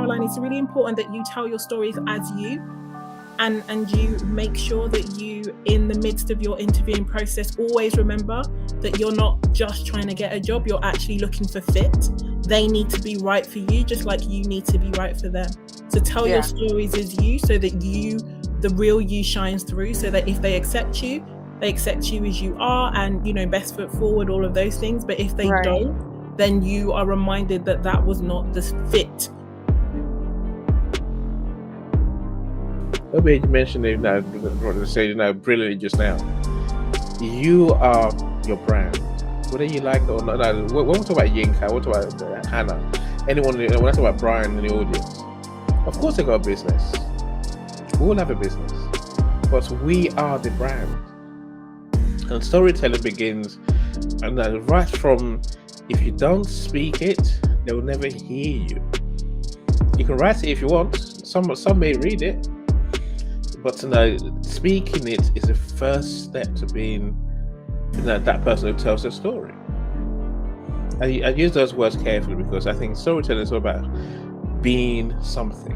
Caroline, it's really important that you tell your stories as you, and you make sure that you, in the midst of your interviewing process, always remember that you're not just trying to get a job, you're actually looking for fit. They need to be right for you, just like you need to be right for them. So tell your stories as you, so that you, the real you, shines through, so that if they accept you as you are, and, you know, best foot forward, all of those things. But if they don't, then you are reminded that that was not the fit. Obehi mentioned it now, brilliantly just now. You are your brand, whether you like it or not. When we talk about Yinka, we talk about Hannah, anyone, when I talk about Brian in the audience, of course they got a business. We all have a business, but we are the brand. And storytelling begins, and right from, if you don't speak it, they will never hear you. You can write it if you want. Some may read it. But speaking it is the first step to being that person who tells a story. I use those words carefully because I think storytelling is all about being something.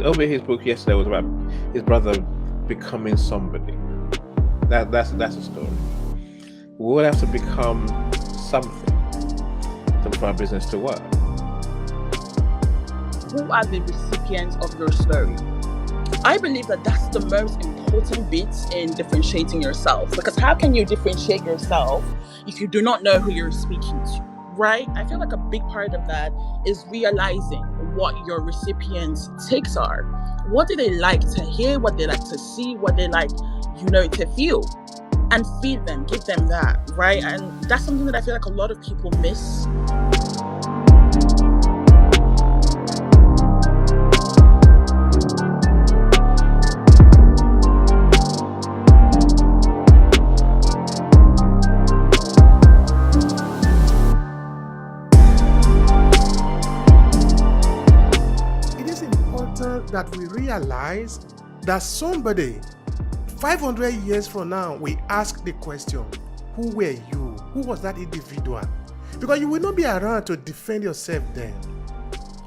Over his book yesterday was about his brother becoming somebody. That's a story. We all have to become something for our business to work. Who are the recipients of your story? I believe that that's the most important bit in differentiating yourself, because how can you differentiate yourself if you do not know who you're speaking to, right? I feel like a big part of that is realizing what your recipients' takes are. What do they like to hear? What they like to see? What they like, to feel? And feed them, give them that, right? And that's something that I feel like a lot of people miss. That we realize that somebody 500 years from now will ask the question, who were you? Who was that individual? Because you will not be around to defend yourself then.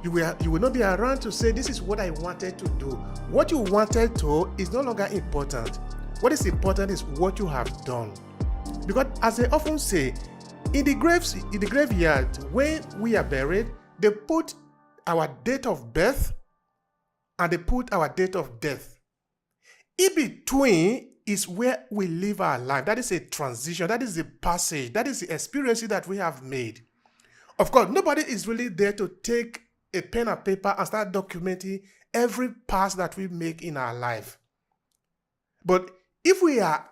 You will not be around to say, this is what I wanted to do. What you wanted to is no longer important. What is important is what you have done. Because as they often say, in the graveyard, when we are buried, they put our date of birth and they put our date of death. In between is where we live our life. That is a transition. That is the passage. That is the experience that we have made. Of course, nobody is really there to take a pen and paper and start documenting every pass that we make in our life. But if we are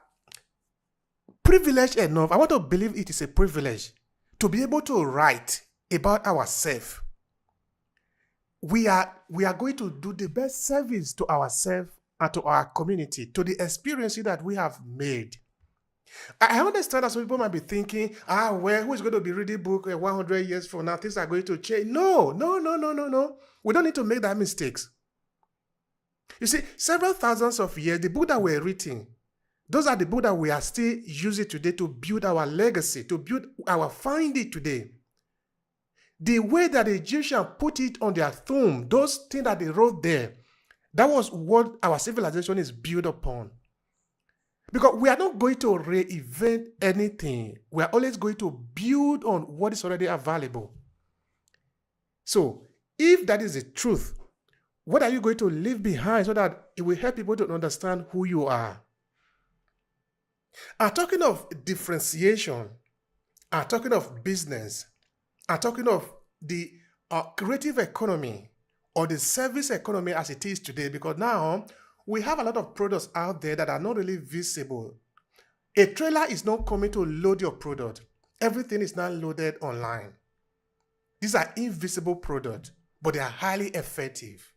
privileged enough, I want to believe it is a privilege to be able to write about ourselves. We are going to do the best service to ourselves and to our community, to the experience that we have made. I understand that some people might be thinking, who is going to be reading book 100 years from now? Things are going to change. No. We don't need to make that mistakes. You see, several thousands of years, the book that we're reading, those are the books that we are still using today to build our legacy, to build our finding today. The way that the Egyptians put it on their tomb, those things that they wrote there, that was what our civilization is built upon. Because we are not going to reinvent anything. We are always going to build on what is already available. So, if that is the truth, what are you going to leave behind so that it will help people to understand who you are? I'm talking of differentiation. I'm talking of business. I'm talking of the creative economy or the service economy as it is today, because now we have a lot of products out there that are not really visible. A trailer is not coming to load your product. Everything is now loaded online. These are invisible products, but they are highly effective.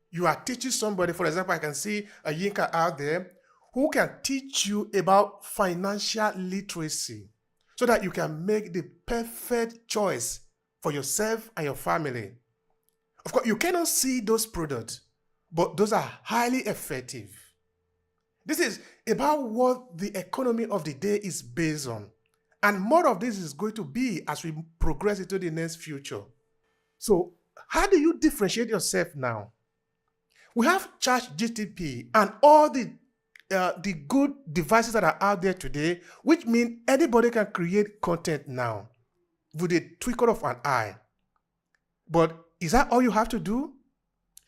You are teaching somebody, for example, I can see a Yinka out there who can teach you about financial literacy, so that you can make the perfect choice for yourself and your family. Of course, you cannot see those products, but those are highly effective. This is about what the economy of the day is based on. And more of this is going to be as we progress into the next future. So how do you differentiate yourself now? We have ChatGPT and all the good devices that are out there today, which mean anybody can create content now with a twinkle of an eye. But is that all you have to do?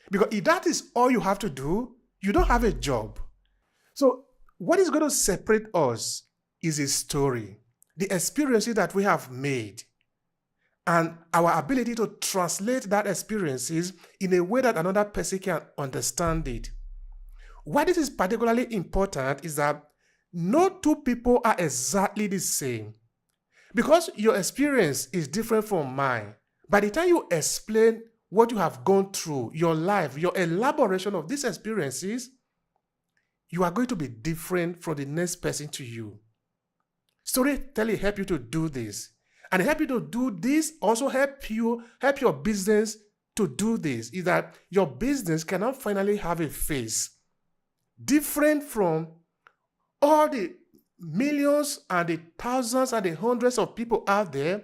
Because if that is all you have to do, you don't have a job. So what is going to separate us is a story, the experiences that we have made, and our ability to translate that experiences in a way that another person can understand it. Why this is particularly important is that no two people are exactly the same. Because your experience is different from mine, by the time you explain what you have gone through, your life, your elaboration of these experiences, you are going to be different from the next person to you. Storytelling help you to do this. And help you to do this also help your business to do this, is that your business cannot finally have a face different from all the millions and the thousands and the hundreds of people out there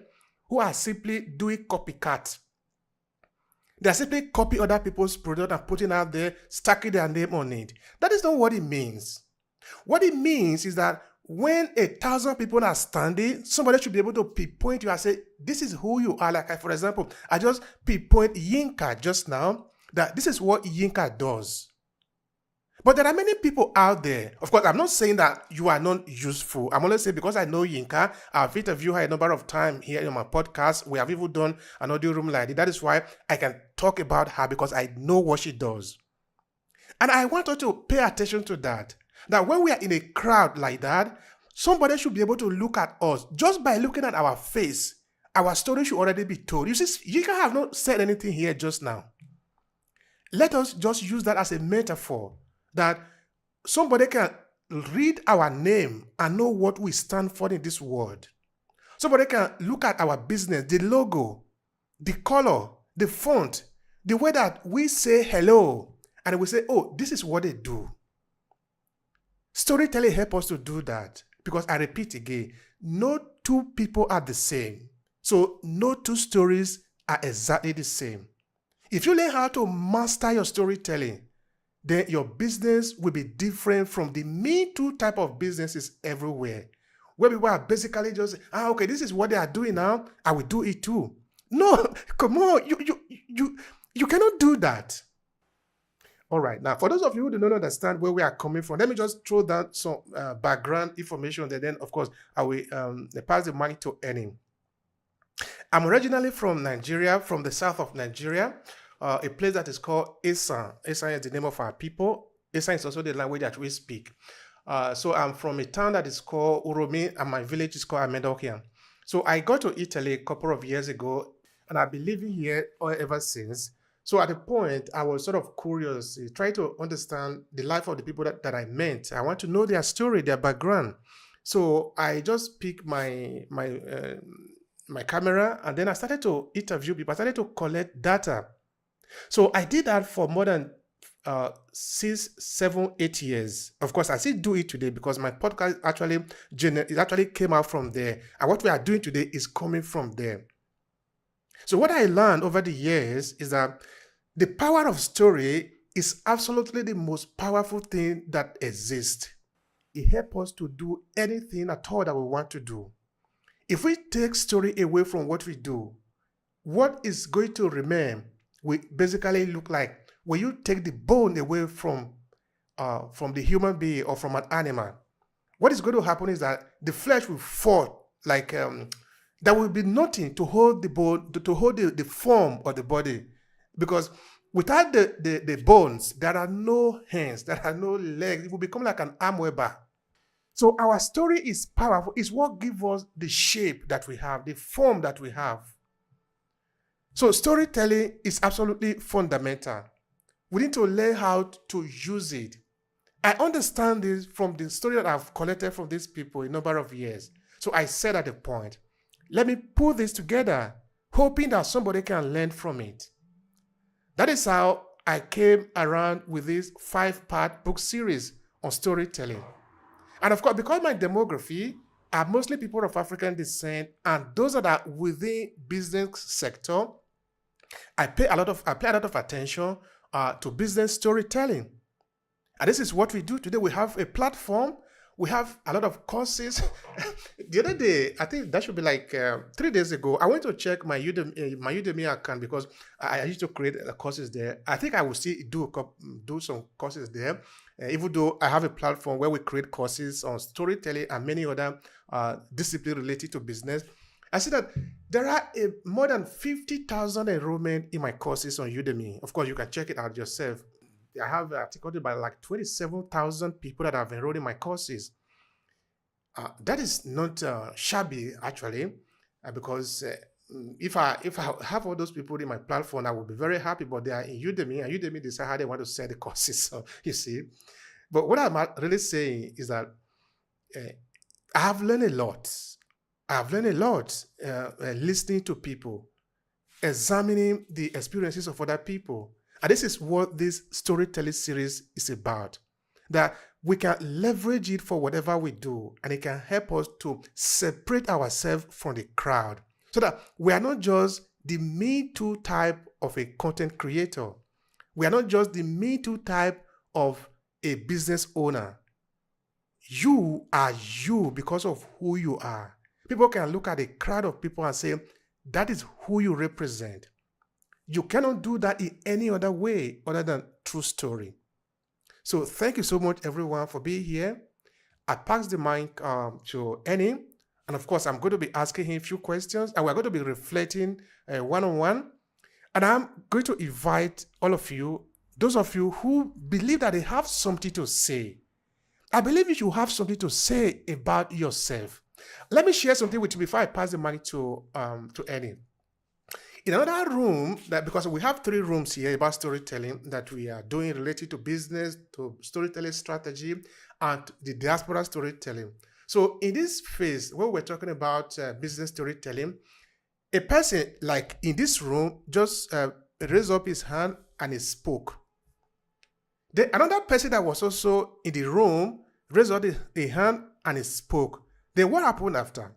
who are simply doing copycat. They are simply copying other people's product and putting out there, stacking their name on it. That is not what it means. What it means is that when 1,000 people are standing, somebody should be able to pinpoint you and say, this is who you are. Like, for example, I just pinpoint Yinka just now, that this is what Yinka does. But there are many people out there. Of course, I'm not saying that you are not useful. I'm only saying because I know Yinka, I've interviewed her a number of times here on my podcast. We have even done an audio room like that. That is why I can talk about her, because I know what she does. And I want her to pay attention to that. That when we are in a crowd like that, somebody should be able to look at us. Just by looking at our face, our story should already be told. You see, Yinka have not said anything here just now. Let us just use that as a metaphor, that somebody can read our name and know what we stand for in this world. Somebody can look at our business, the logo, the color, the font, the way that we say hello, and we say, oh, this is what they do. Storytelling helps us to do that, because I repeat again, no two people are the same. So no two stories are exactly the same. If you learn how to master your storytelling, then your business will be different from the Me Too type of businesses everywhere, where people are basically just, okay, this is what they are doing now, I will do it too. No, come on, you cannot do that. All right, now for those of you who do not understand where we are coming from, let me just throw down some background information, and then of course I will pass the mic to Annie. I'm originally from Nigeria, from the south of Nigeria. A place that is called Esan. Esan is the name of our people. Esan is also the language that we speak. So I'm from a town that is called Uromi, and my village is called Amedokian. So I got to Italy a couple of years ago, and I've been living here ever since. So at the point, I was sort of curious, trying to understand the life of the people that I met. I want to know their story, their background. So I just picked my camera, and then I started to interview people. I started to collect data. So I did that for more than 6, 7, 8 years. Of course, I still do it today, because my podcast actually came out from there. And what we are doing today is coming from there. So what I learned over the years is that the power of story is absolutely the most powerful thing that exists. It helps us to do anything at all that we want to do. If we take story away from what we do, what is going to remain will basically look like when you take the bone away from the human being or from an animal. What is going to happen is that the flesh will fall, like there will be nothing to hold the bone, to hold the form of the body, because without the bones, there are no hands, there are no legs. It will become like an arm weaver. So our story is powerful. It's what gives us the shape that we have, the form that we have. So storytelling is absolutely fundamental. We need to learn how to use it. I understand this from the story that I've collected from these people a number of years. So I said at the point, let me put this together, hoping that somebody can learn from it. That is how I came around with this 5-part book series on storytelling. And of course, because my demography are mostly people of African descent and those that are within business sector, I pay a lot of attention to business storytelling. And this is what we do today. We have a platform. We have a lot of courses. The other day, I think that should be like 3 days ago, I went to check my Udemy account because I used to create courses there. I think I will still do some courses there, even though I have a platform where we create courses on storytelling and many other disciplines related to business. I see that there are more than 50,000 enrollment in my courses on Udemy. Of course, you can check it out yourself. I have articulated by like 27,000 people that have enrolled in my courses. That is not shabby, actually, because if I have all those people in my platform, I would be very happy. But they are in Udemy, and Udemy decide how they want to sell the courses. So you see, but what I'm really saying is that I have learned a lot. I've learned a lot listening to people, examining the experiences of other people. And this is what this storytelling series is about. That we can leverage it for whatever we do, and it can help us to separate ourselves from the crowd. So that we are not just the Me Too type of a content creator. We are not just the Me Too type of a business owner. You are you because of who you are. People can look at a crowd of people and say, that is who you represent. You cannot do that in any other way other than true story. So thank you so much, everyone, for being here. I pass the mic to Annie. And of course, I'm going to be asking him a few questions, and we're going to be reflecting one-on-one. And I'm going to invite all of you, those of you who believe that they have something to say. I believe you should have something to say about yourself. Let me share something with you before I pass the mic to Annie. In another room, because we have 3 rooms here about storytelling that we are doing related to business, to storytelling strategy, and the diaspora storytelling. So in this phase, when we're talking about business storytelling, a person like in this room just raised up his hand and he spoke. Another person that was also in the room raised up a hand and he spoke. Then what happened after?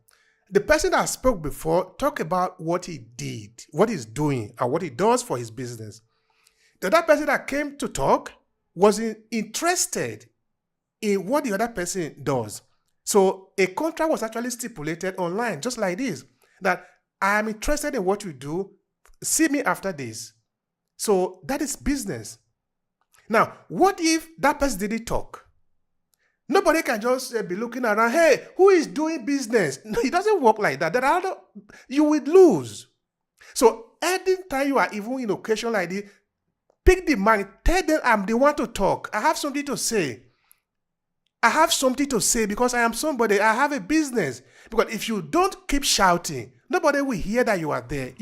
The person that spoke before talked about what he did, what he's doing, and what he does for his business. The other person that came to talk wasn't interested in what the other person does. So a contract was actually stipulated online, just like this, that I am interested in what you do. See me after this. So that is business. Now, what if that person didn't talk? Nobody can just be looking around, hey, who is doing business? No, it doesn't work like that. You will lose. So anytime you are even in occasion like this, pick the mic, tell them I'm the one to talk. I have something to say. I have something to say because I am somebody. I have a business. Because if you don't keep shouting, nobody will hear that you are there.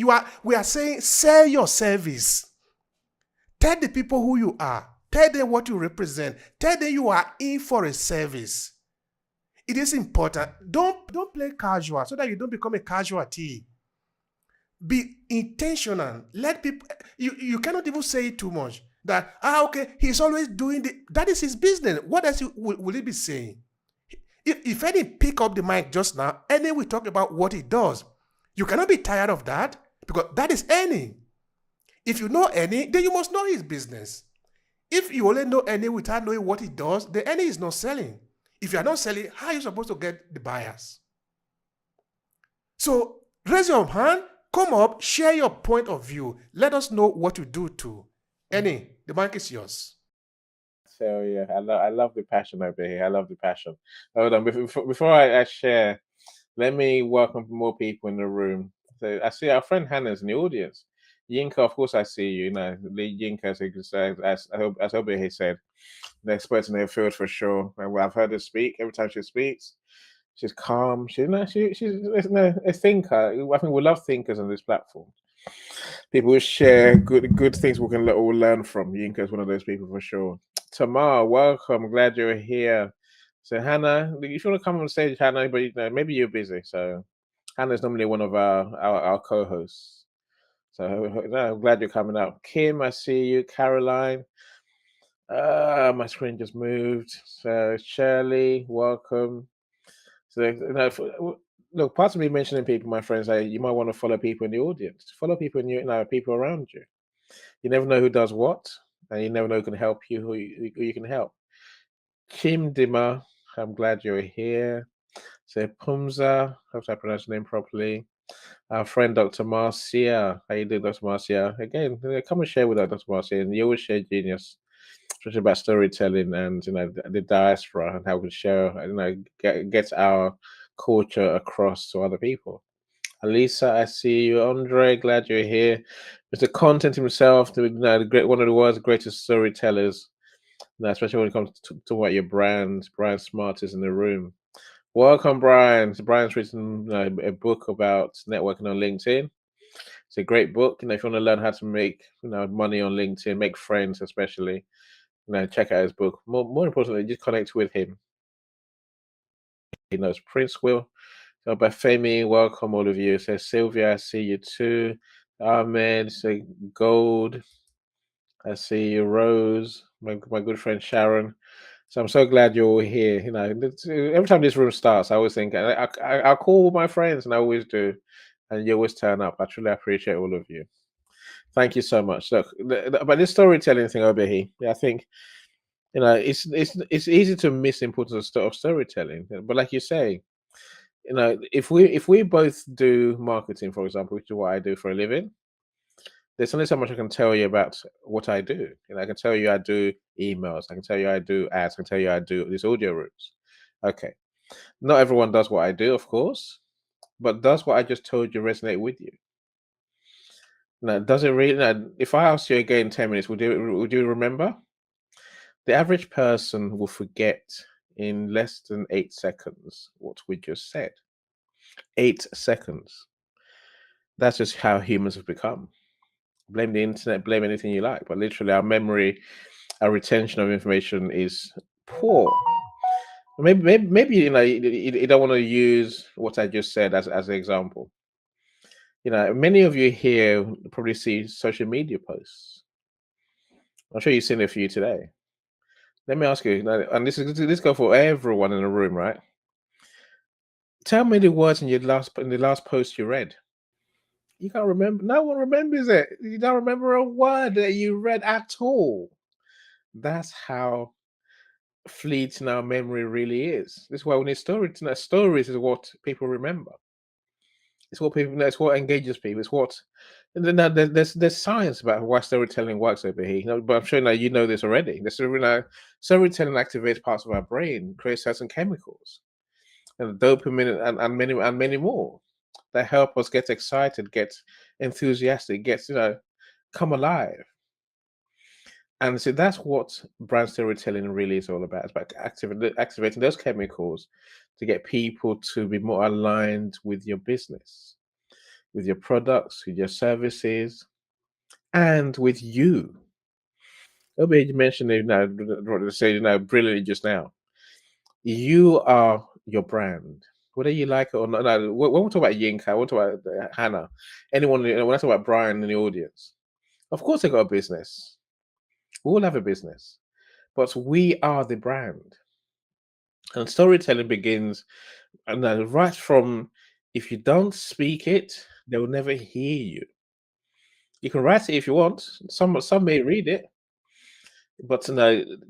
We are saying, sell your service. Tell the people who you are. Tell them what you represent. Tell them you are in for a service. It is important. Don't play casual so that you don't become a casualty. Be intentional. Let people. You cannot even say it too much. That okay, he's always doing that is his business. What else will he be saying? If any pick up the mic just now, any will talk about what he does. You cannot be tired of that because that is any. If you know any, then you must know his business. If you only know any without knowing what he does, then any is not selling. If you are not selling, how are you supposed to get the buyers? So raise your hand, come up, share your point of view. Let us know what you do too. Any, the mic is yours. So yeah, I love the passion over here. I love the passion. Hold on, before I share, let me welcome more people in the room. So I see our friend Hannah's in the audience. Yinka, of course, I see you. You know, Yinka, as Obehi said, the experts in their field for sure. And I've heard her speak. Every time she speaks, she's calm. She's a thinker. I think we love thinkers on this platform. People who share good things we can all learn from. Yinka is one of those people for sure. Tamar, welcome. Glad you're here. So Hannah, if you want to come on stage, Hannah, but maybe you're busy. So Hannah's normally one of our co-hosts. So I'm glad you're coming up. Kim, I see you. Caroline. My screen just moved. So Shirley, welcome. So look, part of me mentioning people, my friends, you might want to follow people in the audience, follow people in people around you. You never know who does what, and you never know who can help you, who you can help. Kim Dimmer, I'm glad you're here. So Pumza, hope I pronounced your name properly. Our friend Dr. Marcia, how you doing, Dr. Marcia? Again, come and share with us, Dr. Marcia, and you always share genius, especially about storytelling and the diaspora and how we share, get our culture across to other people. Alisa, I see you. Andre, glad you're here. Mr. Content himself, the great, one of the world's greatest storytellers. Especially when it comes to what your brand. Brian Smart is in the room. Welcome, Brian. So Brian's written a book about networking on LinkedIn. It's a great book. If you want to learn how to make money on LinkedIn, make friends, especially, check out his book. More importantly, just connect with him. He knows Prince Will. So Bafemi, welcome all of you. So Sylvia, I see you too. Ahmed, so Gold, I see you. Rose, my good friend Sharon. So I'm so glad you're all here. Every time this room starts, I always think I'll call my friends, and I always do, and you always turn up. I truly appreciate all of you. Thank you so much. Look, about this storytelling thing, Obehi, I think it's easy to miss the importance of storytelling. But like you say, if we both do marketing, for example, which is what I do for a living, there's only so much I can tell you about what I do. I can tell you I do emails. I can tell you I do ads. I can tell you I do these audio rooms. Okay. Not everyone does what I do, of course, but does what I just told you resonate with you? Now, does it really? Now, if I ask you again in 10 minutes, would you remember? The average person will forget in less than 8 seconds what we just said. 8 seconds. That's just how humans have become. Blame the internet, blame anything you like, but literally our memory, our retention of information is poor. Maybe you don't want to use what I just said as an example. Many of you here probably see social media posts. I'm sure you've seen a few today. Let me ask you, and this go for everyone in the room, right? Tell me the words in the last post you read. You can't remember. No one remembers it. You don't remember a word that you read at all. That's how fleeting our memory really is. This is why we need stories. Stories is what people remember. It's what people. It's what engages people. It's what. And then there's science about why storytelling works over here. But I'm sure now you know this already. Storytelling activates parts of our brain, creates certain chemicals, and dopamine, and many more that help us get excited, get enthusiastic, come alive. And so that's what brand storytelling really is all about. It's about activating those chemicals to get people to be more aligned with your business, with your products, with your services, and with you. Obi mentioned it now, brilliantly just now. You are your brand. Whether you like it or not. No, when we talk about Yinka, when we talk about Hannah, anyone, when I talk about Brian in the audience, of course they got a business. We all have a business, but we are the brand. And storytelling begins, and right from, if you don't speak it, they will never hear you. You can write it if you want. Some may read it, but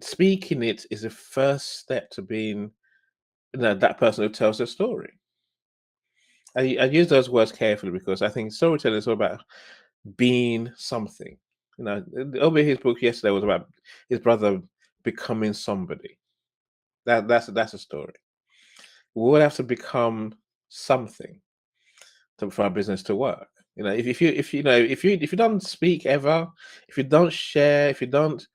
speaking it is the first step to being that person who tells the story. I use those words carefully because I think storytelling is all about being something. Over his book yesterday was about his brother becoming somebody. That's a story. We all have to become something for our business to work. If you don't speak ever, if you don't share, if you don't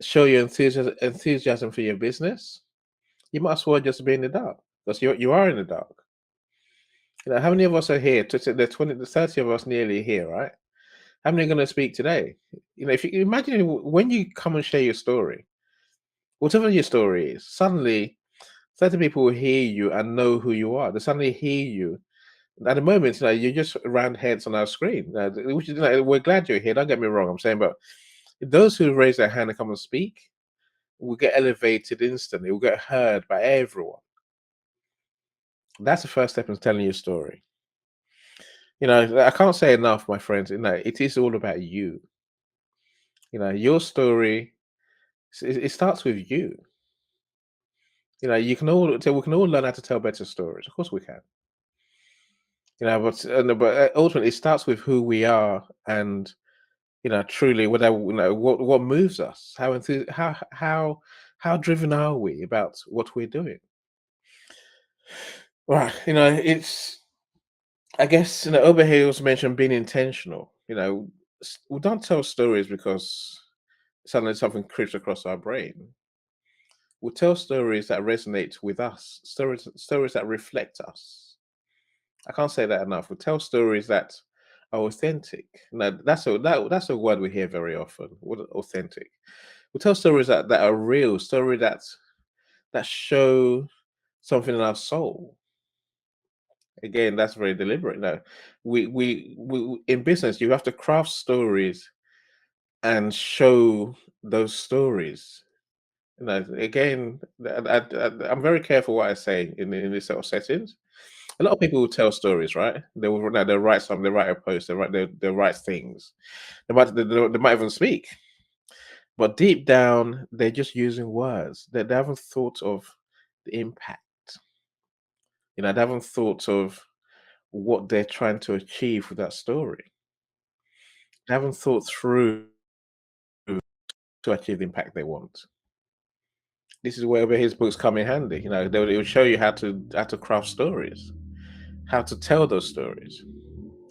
show your enthusiasm for your business, you might as well just be in the dark because you are in the dark. How many of us are here? The 30 of us nearly here, right? How many are going to speak today? If you imagine when you come and share your story, whatever your story is, suddenly 30 people will hear you and know who you are. They suddenly hear you. At the moment, you're just round heads on our screen, which is, we're glad you're here. Don't get me wrong. I'm saying, but those who raise their hand and come and speak will get elevated instantly. Will get heard by everyone. That's the first step in telling your story. I can't say enough, my friends. It is all about you. Your story. It starts with you. You can all we can all learn how to tell better stories. Of course, we can. But ultimately, it starts with who we are, and truly, what moves us. How driven are we about what we're doing? Right. It's. I guess Obehi also mentioned being intentional. We don't tell stories because suddenly something creeps across our brain. We tell stories that resonate with us, stories that reflect us. I can't say that enough. We tell stories that are authentic. Now, that's a word we hear very often. What authentic? We tell stories that are real, stories that show something in our soul. Again, that's very deliberate. No, we in business, you have to craft stories and show those stories. Again, I'm very careful what I say in this sort of settings. A lot of people will tell stories, right? They'll write something, they write a post, they'll write things. They might even speak, but deep down, they're just using words. They haven't thought of the impact. They haven't thought of what they're trying to achieve with that story. They haven't thought through to achieve the impact they want. This is where his books come in handy. They will show you how to craft stories, how to tell those stories,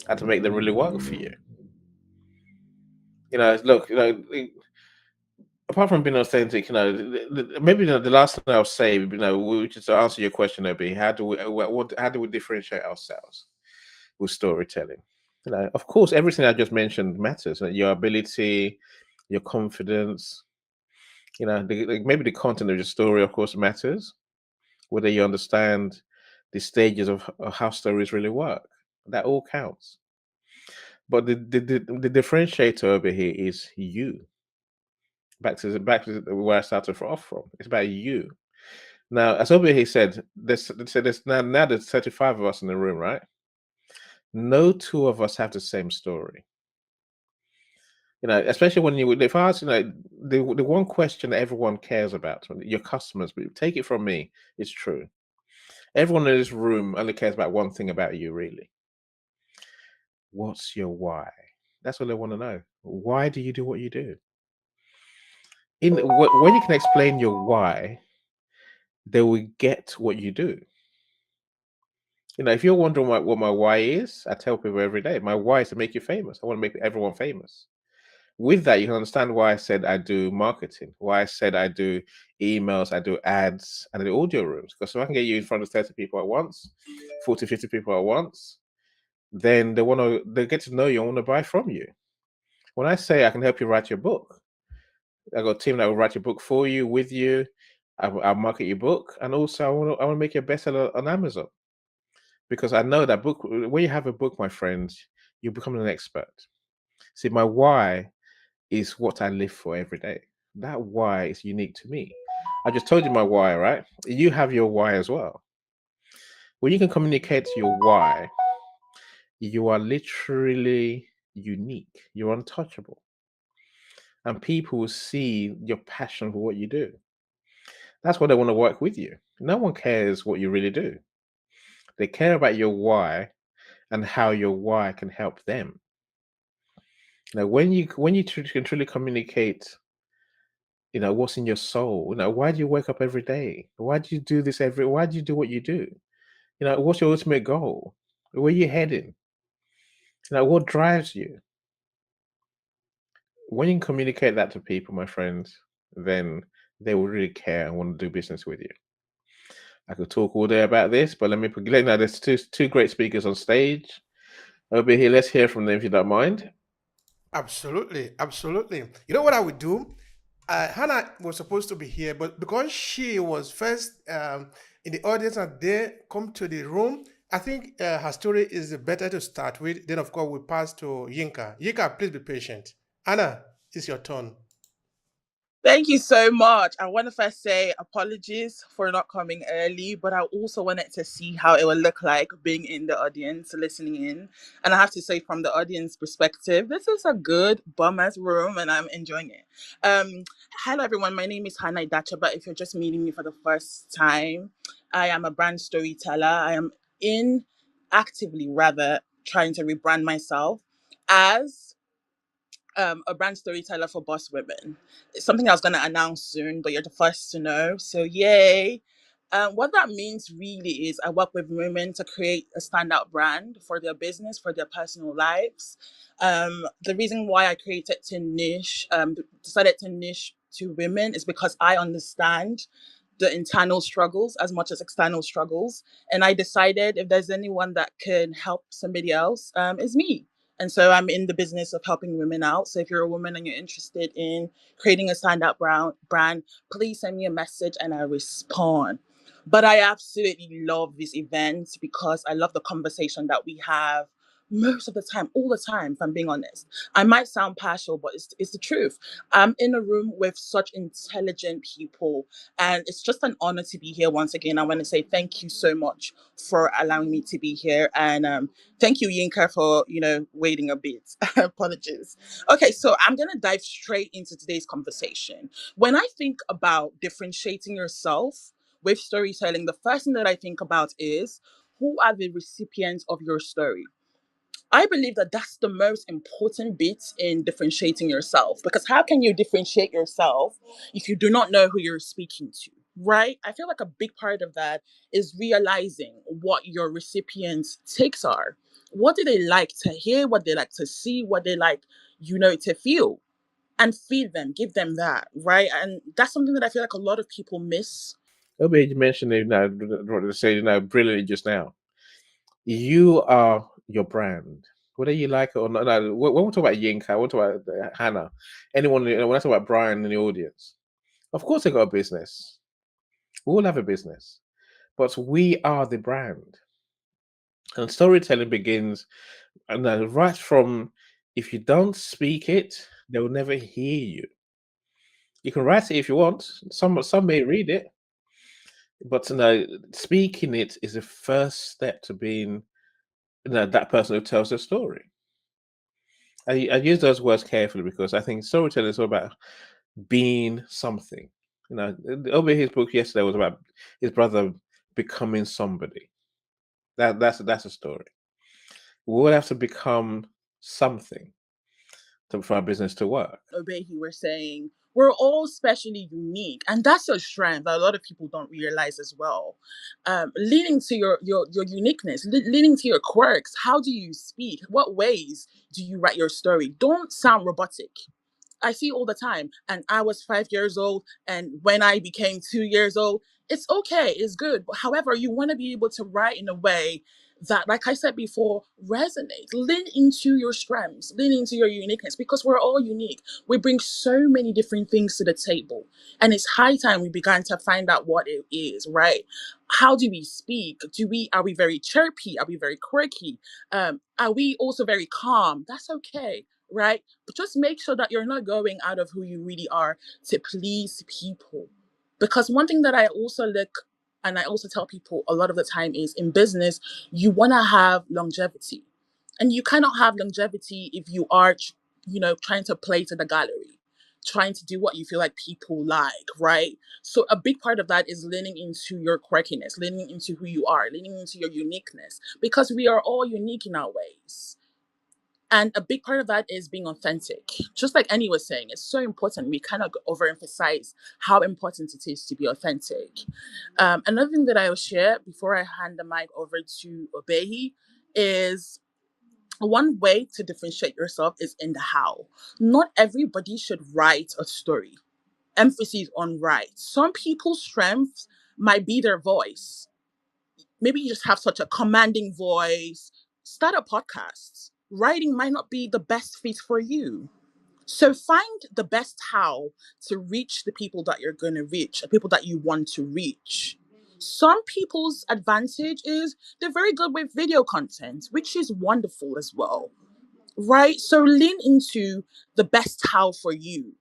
how to make them really work for you. Look, apart from being authentic, maybe the last thing I'll say, just to answer your question, Obi, how do we differentiate ourselves with storytelling? Of course, everything I just mentioned matters. Your ability, your confidence. Maybe the content of your story, of course, matters. Whether you understand the stages of how stories really work, that all counts. But the differentiator over here is you. Back to where I started off from. It's about you. Now, as over here said, there's now there's 35 of us in the room, right? No two of us have the same story. Especially when if I ask, the one question that everyone cares about, your customers, but take it from me, it's true. Everyone in this room only cares about one thing about you, really. What's your why? That's what they want to know. Why do you do what you do? When you can explain your why, they will get what you do. If you're wondering what my why is, I tell people every day, my why is to make you famous. I want to make everyone famous. With that, you can understand why I said I do marketing, why I said I do emails, I do ads, and I do audio rooms. Because if I can get you in front of 30 people at once, 40, 50 people at once, then they get to know you and want to buy from you. When I say I can help you write your book, I got a team that will write your book for you, with you. I'll market your book, and also I want to make you a bestseller on Amazon, because I know that book. When you have a book, my friends, you become an expert. See, my why is what I live for every day. That why is unique to me. I just told you my why, right? You have your why as well. When you can communicate your why, you are literally unique. You're untouchable. And people will see your passion for what you do. That's why they want to work with you. No one cares what you really do. They care about your why and how your why can help them. Now, when you can truly communicate, what's in your soul. Why do you wake up every day? Why do you do this Why do you do what you do? What's your ultimate goal? Where are you heading? What drives you? When you can communicate that to people, my friends, then they will really care and want to do business with you. I could talk all day about this, but let me put. Now, there's two great speakers on stage over here. Let's hear from them if you don't mind. Absolutely, absolutely. You know what I would do? Hannah was supposed to be here, but because she was first in the audience and they come to the room, I think her story is better to start with. Then, of course, we pass to Yinka. Yinka, please be patient. Anna, it's your turn. Thank you so much. I want to first say apologies for not coming early, but I also wanted to see how it would look like being in the audience, listening in. And I have to say, from the audience perspective, this is a good bum ass room and I'm enjoying it. Um, Hello, everyone. My name is Hannah Idacha, but if you're just meeting me for the first time, I am a brand storyteller. I am in actively, rather, trying to rebrand myself as a brand storyteller for boss women. It's something I was going to announce soon, but you're the first to know. So, yay. What that means really is I work with women to create a standout brand for their business, for their personal lives. The reason why I decided to niche to women is because I understand the internal struggles as much as external struggles. And I decided if there's anyone that can help somebody else, it's me. And so I'm in the business of helping women out. So if you're a woman and you're interested in creating a standout brand, please send me a message and I respond. But I absolutely love this event because I love the conversation that we have most of the time, all the time, if I'm being honest. I might sound partial, but it's the truth. I'm in a room with such intelligent people, and it's just an honor to be here once again. I want to say thank you so much for allowing me to be here. And thank you, Yinka, for waiting a bit. Apologies. Okay, so I'm gonna dive straight into today's conversation. When I think about differentiating yourself with storytelling, the first thing that I think about is who are the recipients of your story. I believe that that's the most important bit in differentiating yourself, because how can you differentiate yourself if you do not know who you're speaking to? Right? I feel like a big part of that is realizing what your recipients' takes are. What do they like to hear? What they like to see? What they like, to feel? And feed them, give them that, right? And that's something that I feel like a lot of people miss. Obehi, you mentioned it now, what to say, brilliantly just now. You are your brand, whether you like it or not. No, when we talk about Yinka, we talk about Hannah, anyone, when I talk about Brian in the audience, of course they got a business. We all have a business, but we are the brand. And storytelling begins, and right from, if you don't speak it, they'll never hear you. You can write it if you want. Some may read it, but speaking it is the first step to being that person who tells the story. I use those words carefully because I think storytelling is all about being something. Over his book yesterday was about his brother becoming somebody. That's a story. We all have to become something for our business to work. Obehi were saying, we're all specially unique, and that's a strength that a lot of people don't realize as well. Leading to your uniqueness, leading to your quirks. How do you speak? What ways do you write your story? Don't sound robotic. I see all the time. And I was 5 years old, and when I became 2 years old, it's okay, it's good. But however, you want to be able to write in a way that, like I said before, resonates. Lean into your strengths, lean into your uniqueness, because we're all unique. We bring so many different things to the table. And it's high time we began to find out what it is, right? How do we speak? Are we very chirpy? Are we very quirky? Are we also very calm? That's okay, right? But just make sure that you're not going out of who you really are to please people. Because one thing that I also look and I also tell people a lot of the time is, in business, you want to have longevity. And you cannot have longevity if you are, trying to play to the gallery, trying to do what you feel like people like, right? So a big part of that is leaning into your quirkiness, leaning into who you are, leaning into your uniqueness, because we are all unique in our ways. And a big part of that is being authentic. Just like Annie was saying, it's so important. We kind of overemphasize how important it is to be authentic. Another thing that I will share before I hand the mic over to Obehi is, one way to differentiate yourself is in the how. Not everybody should write a story. Emphasis on write. Some people's strengths might be their voice. Maybe you just have such a commanding voice. Start a podcast. Writing might not be the best fit for you. So find the best how to reach the people that you're going to reach, the people that you want to reach. Some people's advantage is they're very good with video content, which is wonderful as well, right? So lean into the best how for you.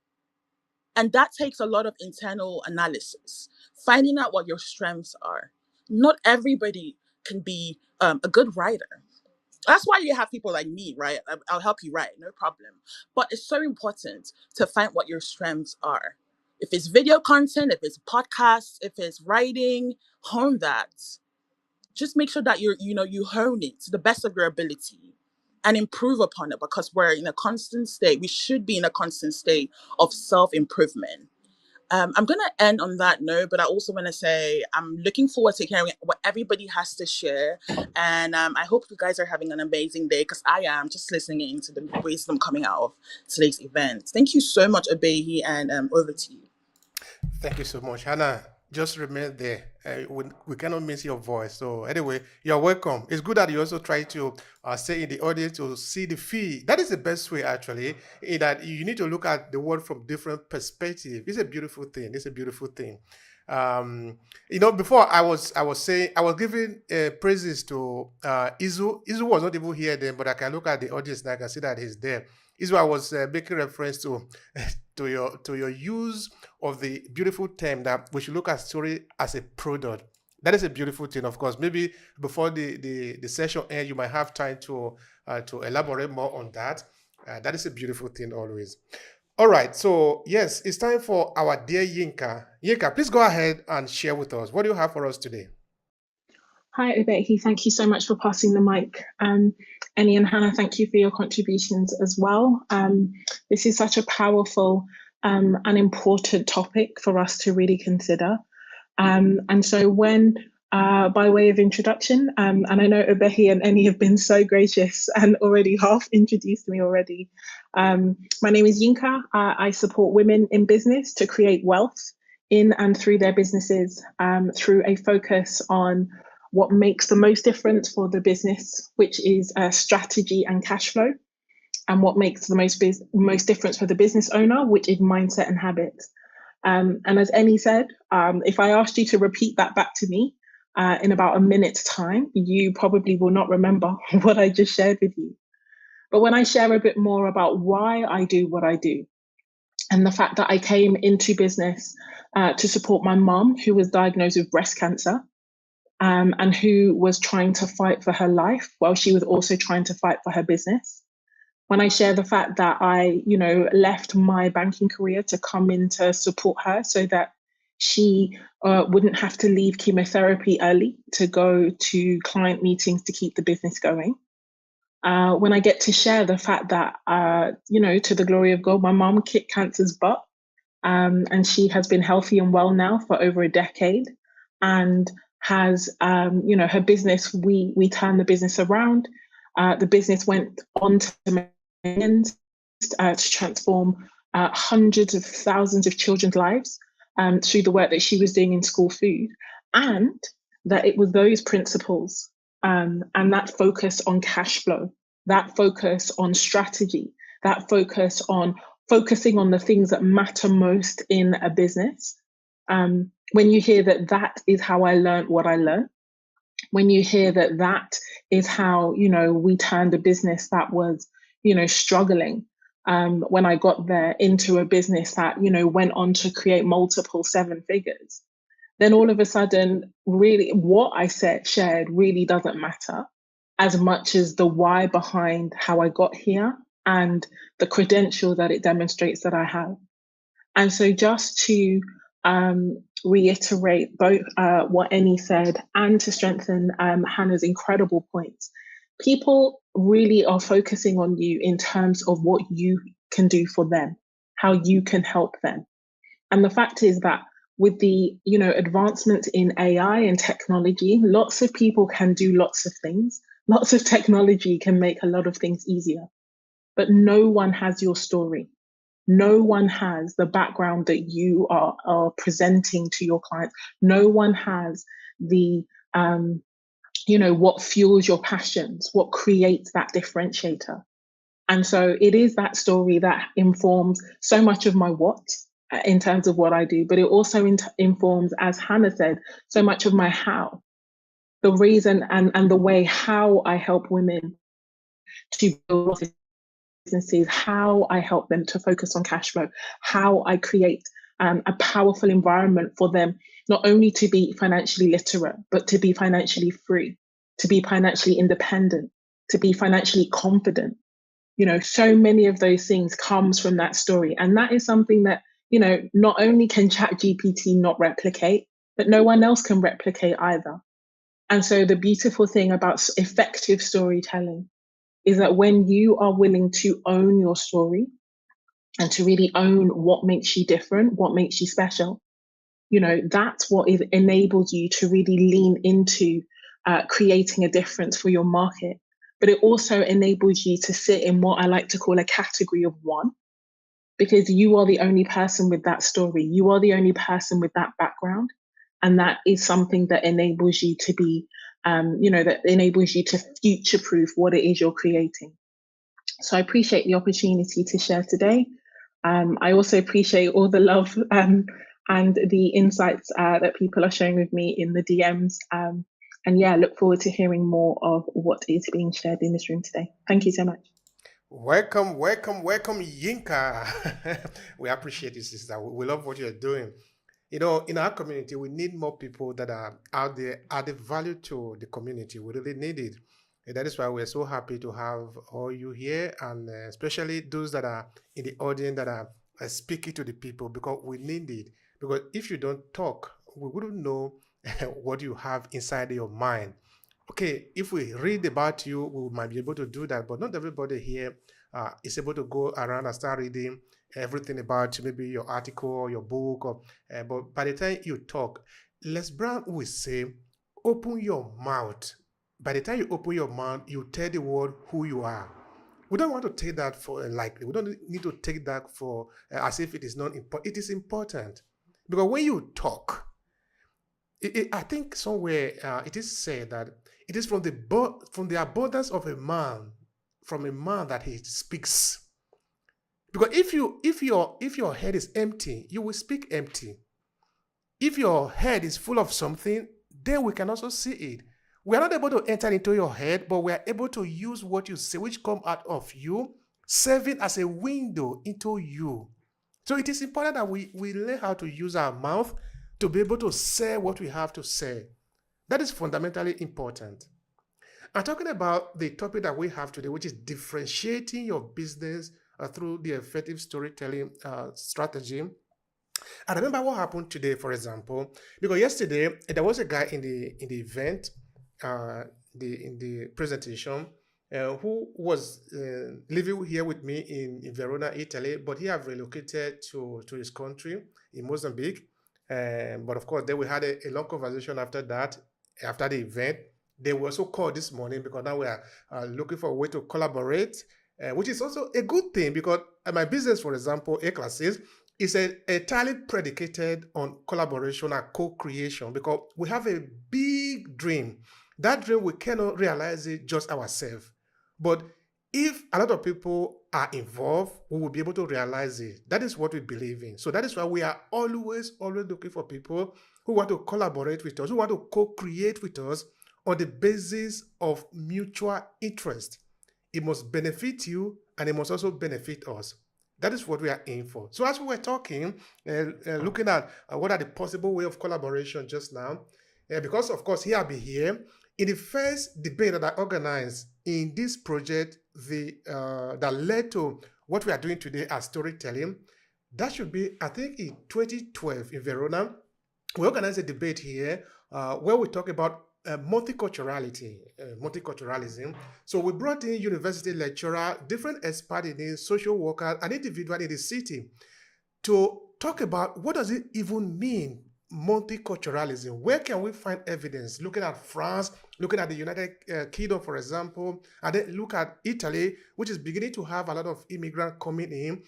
And that takes a lot of internal analysis, finding out what your strengths are. Not everybody can be a good writer. That's why you have people like me, right? I'll help you write, no problem. But it's so important to find what your strengths are. If it's video content, if it's podcasts, if it's writing, hone that. Just make sure that you hone it to the best of your ability and improve upon it, because we're in a constant state. We should be in a constant state of self-improvement. I'm going to end on that note, but I also want to say I'm looking forward to hearing what everybody has to share. And I hope you guys are having an amazing day, because I am just listening to the wisdom coming out of today's event. Thank you so much, Obehi, and over to you. Thank you so much, Hannah. Just remain there. We cannot miss your voice. So anyway, you're welcome. It's good that you also try to stay in the audience to see the feed. That is the best way, actually, in that you need to look at the world from different perspectives. It's a beautiful thing. It's a beautiful thing. Before I was saying, I was giving praises to Izu. Izu was not even here then, but I can look at the audience and I can see that he's there. Izu, I was making reference to to your use of the beautiful term that we should look at story as a product. That is a beautiful thing. Of course, maybe before the session ends, you might have time to elaborate more on that. That is a beautiful thing always. All right, so yes, it's time for our dear Yinka. Yinka, please go ahead and share with us. What do you have for us today? Hi, Obehi. Thank you so much for passing the mic. Annie and Hannah, thank you for your contributions as well. This is such a powerful and important topic for us to really consider. And so when, by way of introduction, and I know Obehi and Annie have been so gracious and already half introduced me already. My name is Yinka. I support women in business to create wealth in and through their businesses through a focus on what makes the most difference for the business, which is strategy and cash flow, and what makes the most difference for the business owner, which is mindset and habits. And as Annie said, if I asked you to repeat that back to me in about a minute's time, you probably will not remember what I just shared with you. But when I share a bit more about why I do what I do, and the fact that I came into business to support my mum, who was diagnosed with breast cancer, and who was trying to fight for her life while she was also trying to fight for her business. When I share the fact that I, left my banking career to come in to support her so that she wouldn't have to leave chemotherapy early to go to client meetings to keep the business going. When I get to share the fact that, to the glory of God, my mom kicked cancer's butt, and she has been healthy and well now for over a decade, and has, her business, we turned the business around. The business went on to transform hundreds of thousands of children's lives through the work that she was doing in school food. And that it was those principles and that focus on cash flow, that focus on strategy, that focus on focusing on the things that matter most in a business. When you hear that is how I learned what I learned, when you hear that is how, we turned a business that was, struggling, when I got there, into a business that, went on to create multiple seven figures, then all of a sudden, really what I shared really doesn't matter as much as the why behind how I got here and the credential that it demonstrates that I have. And so just to reiterate both what Annie said and to strengthen Hannah's incredible points, people really are focusing on you in terms of what you can do for them, how you can help them. And the fact is that with the advancements in AI and technology, lots of people can do lots of things. Lots of technology can make a lot of things easier, but no one has your story. No one has the background that you are presenting to your clients. No one has the, what fuels your passions, what creates that differentiator. And so it is that story that informs so much of my what in terms of what I do, but it also informs, as Hannah said, so much of my how, the reason and the way how I help women to build businesses, how I help them to focus on cash flow, how I create a powerful environment for them, not only to be financially literate, but to be financially free, to be financially independent, to be financially confident. So many of those things comes from that story. And that is something that, not only can ChatGPT not replicate, but no one else can replicate either. And so the beautiful thing about effective storytelling is that when you are willing to own your story and to really own what makes you different, what makes you special, that's what enables you to really lean into creating a difference for your market. But it also enables you to sit in what I like to call a category of one, because you are the only person with that story. You are the only person with that background. And that is something that enables you to be, that enables you to future proof what it is you're creating. So I appreciate the opportunity to share today. I also appreciate all the love and the insights that people are sharing with me in the DMs. And yeah, look forward to hearing more of what is being shared in this room today. Thank you so much. Welcome, Yinka. We appreciate you, sister. We love what you're doing. In our community, we need more people that are out there, adding value to the community. We really need it. And that is why we're so happy to have all you here, and especially those that are in the audience that are speaking to the people, because we need it. Because if you don't talk, we wouldn't know what you have inside your mind. Okay, if we read about you, we might be able to do that, but not everybody here is able to go around and start reading everything about you, maybe your article or your book. But by the time you talk, Les Brown will say, open your mouth. By the time you open your mouth, you tell the world who you are. We don't want to take that for likely. We don't need to take that for as if it is not important. It is important, because when you talk, I think somewhere it is said that it is from the abundance of a man, from a man that he speaks. Because if your head is empty, you will speak empty. If your head is full of something, then we can also see it. We are not able to enter into your head, but we are able to use what you say, which come out of you, serving as a window into you. So it is important that we learn how to use our mouth to be able to say what we have to say. That is fundamentally important. I'm talking about the topic that we have today, which is differentiating your business through the effective storytelling strategy. I remember what happened today, for example, because yesterday there was a guy in the event, in the presentation, who was living here with me in Verona, Italy, but he have relocated to his country in Mozambique. But of course, then we had a long conversation after that, after the event. They were also called this morning because now we are looking for a way to collaborate, which is also a good thing, because my business, for example, Aclasses, is entirely predicated on collaboration and co-creation, because we have a big dream. That dream, we cannot realize it just ourselves. But if a lot of people are involved, we will be able to realize it. That is what we believe in. So that is why we are always looking for people who want to collaborate with us, who want to co-create with us on the basis of mutual interest. It must benefit you, and it must also benefit us. That is what we are aiming for. So as we were talking, looking at what are the possible way of collaboration just now, because of course here I'll be here. In the first debate that I organized in this project, that led to what we are doing today as storytelling, that should be, I think, in 2012 in Verona, we organized a debate here where we talk about multiculturalism. So we brought in university lecturer, different experts in it, social workers, and individuals in the city to talk about what does it even mean, multiculturalism. Where can we find evidence? Looking at France, looking at the United Kingdom, for example, and then look at Italy, which is beginning to have a lot of immigrants coming in.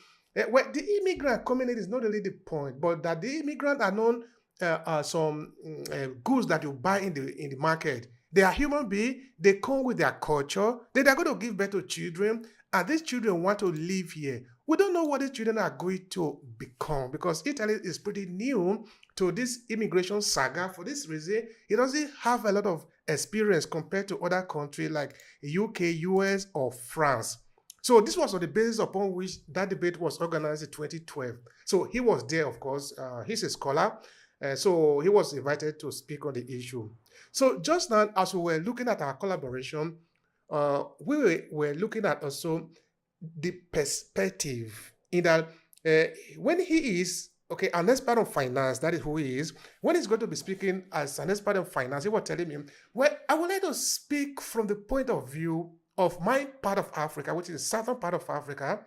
Well, the immigrant coming in is not really the point, but that the immigrants are not some goods that you buy in the market. They are human beings. They come with their culture. They are going to give birth to children, and these children want to live here. We don't know what these children are going to become, because Italy is pretty new to this immigration saga. For this reason, it doesn't have a lot of experience compared to other countries like UK, US, or France. So this was on the basis upon which that debate was organized in 2012. So he was there, of course. He's a scholar. So he was invited to speak on the issue. So just now, as we were looking at our collaboration, we were looking at also the perspective in that when he is okay, an expert on finance, that is who he is. When he's going to be speaking as an expert on finance, he was telling me, well, I would like to speak from the point of view of my part of Africa, which is the southern part of Africa,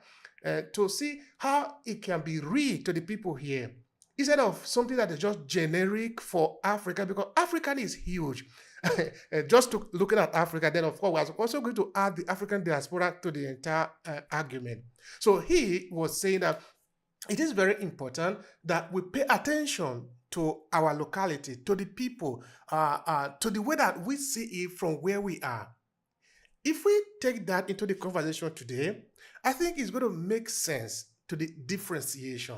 to see how it can be read to the people here instead of something that is just generic for Africa, because African is huge. Just to looking at Africa, then of course, we're also going to add the African diaspora to the entire argument. So he was saying that it is very important that we pay attention to our locality, to the people, to the way that we see it from where we are. If we take that into the conversation today, I think it's going to make sense to the differentiation,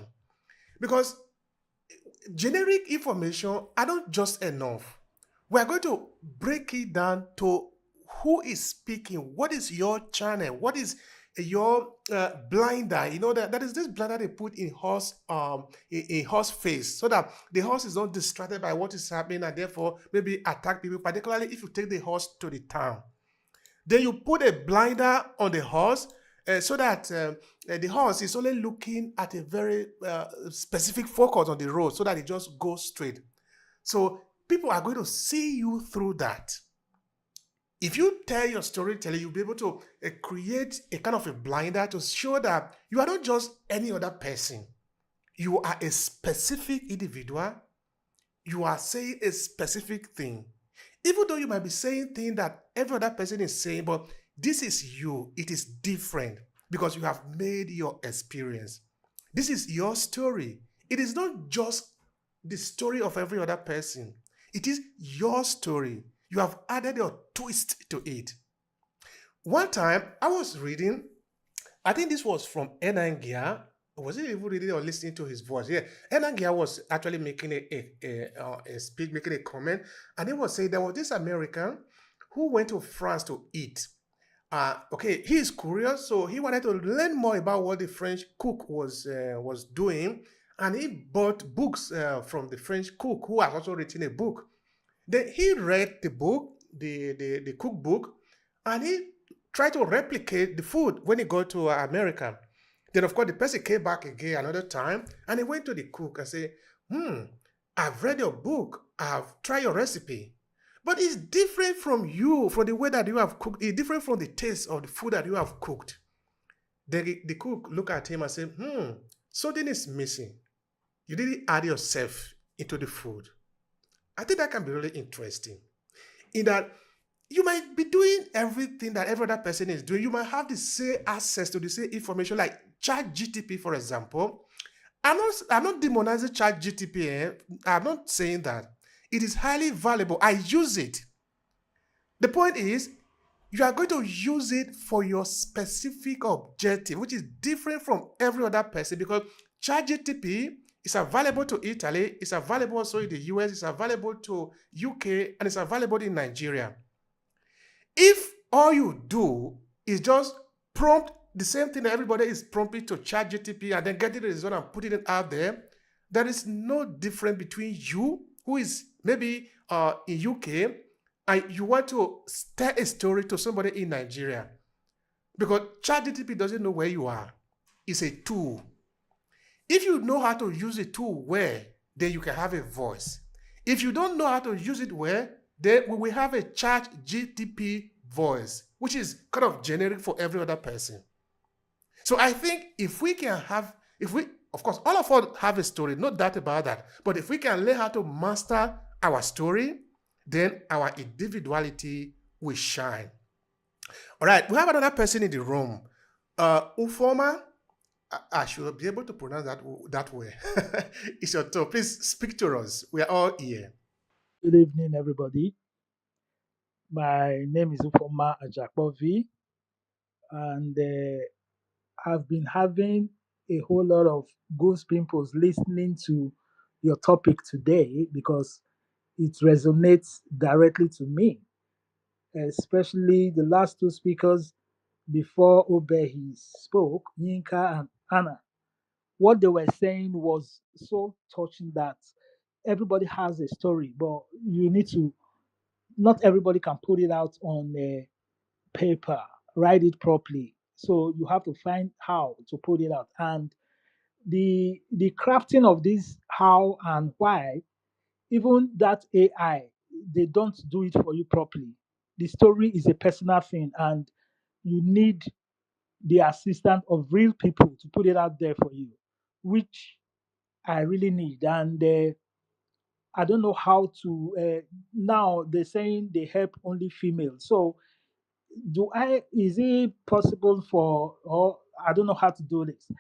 because generic information are not just enough. We're going to break it down to who is speaking, what is your channel, what is your blinder. You know that is this blinder they put in horse face, so that the horse is not distracted by what is happening and therefore maybe attack people, particularly if you take the horse to the town. Then you put a blinder on the horse so that the horse is only looking at a very specific focus on the road, so that it just goes straight. So people are going to see you through that. If you tell your storytelling, you'll be able to create a kind of a blinder to show that you are not just any other person. You are a specific individual. You are saying a specific thing. Even though you might be saying things that every other person is saying, but this is you. It is different because you have made your experience. This is your story. It is not just the story of every other person. It is your story. You have added your twist to it. One time I was reading, I think this was from Enangia. Was it even reading or listening to his voice? Yeah, Enangia was actually making a speak, making a comment, and he was saying there was this American who went to France to eat. Okay, he is curious, so he wanted to learn more about what the French cook was doing, and he bought books from the French cook who has also written a book. Then he read the book, the cookbook, and he tried to replicate the food when he got to America. Then, of course, the person came back again another time, and he went to the cook and said, I've read your book, I've tried your recipe, but it's different from you, from the way that you have cooked. It's different from the taste of the food that you have cooked. Then the cook looked at him and said, something is missing. You didn't add yourself into the food. I think that can be really interesting in that you might be doing everything that every other person is doing. You might have the same access to the same information, like ChatGTP, for example. I'm not demonizing ChatGTP. I'm not saying that. It is highly valuable. I use it. The point is, you are going to use it for your specific objective, which is different from every other person, because ChatGTP is available to Italy, it's available also in the US, it's available to UK, and it's available in Nigeria. If all you do is just prompt the same thing that everybody is prompting to ChatGTP and then getting the result and putting it out there, there is no difference between you, who is maybe in UK, and you want to tell a story to somebody in Nigeria. Because ChatGTP doesn't know where you are. It's a tool. If you know how to use a tool well, then you can have a voice. If you don't know how to use it well, then we will have a ChatGTP voice, which is kind of generic for every other person. So I think of course, all of us have a story, no doubt about that. But if we can learn how to master our story, then our individuality will shine. All right, we have another person in the room. Ufoma, I should be able to pronounce that way. It's your turn. Please speak to us. We are all here. Good evening, everybody. My name is Ufoma Ajakpovi, and I've been having a whole lot of goose pimples listening to your topic today because it resonates directly to me, especially the last two speakers. before Obehi spoke, Yinka and Anna, what they were saying was so touching that everybody has a story, but you need to, not everybody can put it out on paper, write it properly. So you have to find how to put it out. And the crafting of this how and why, even that AI, they don't do it for you properly. The story is a personal thing, and you need the assistance of real people to put it out there for you, which I really need. And I don't know how to. Now they're saying they help only females. So do I? Is it possible for? Or I don't know how to do this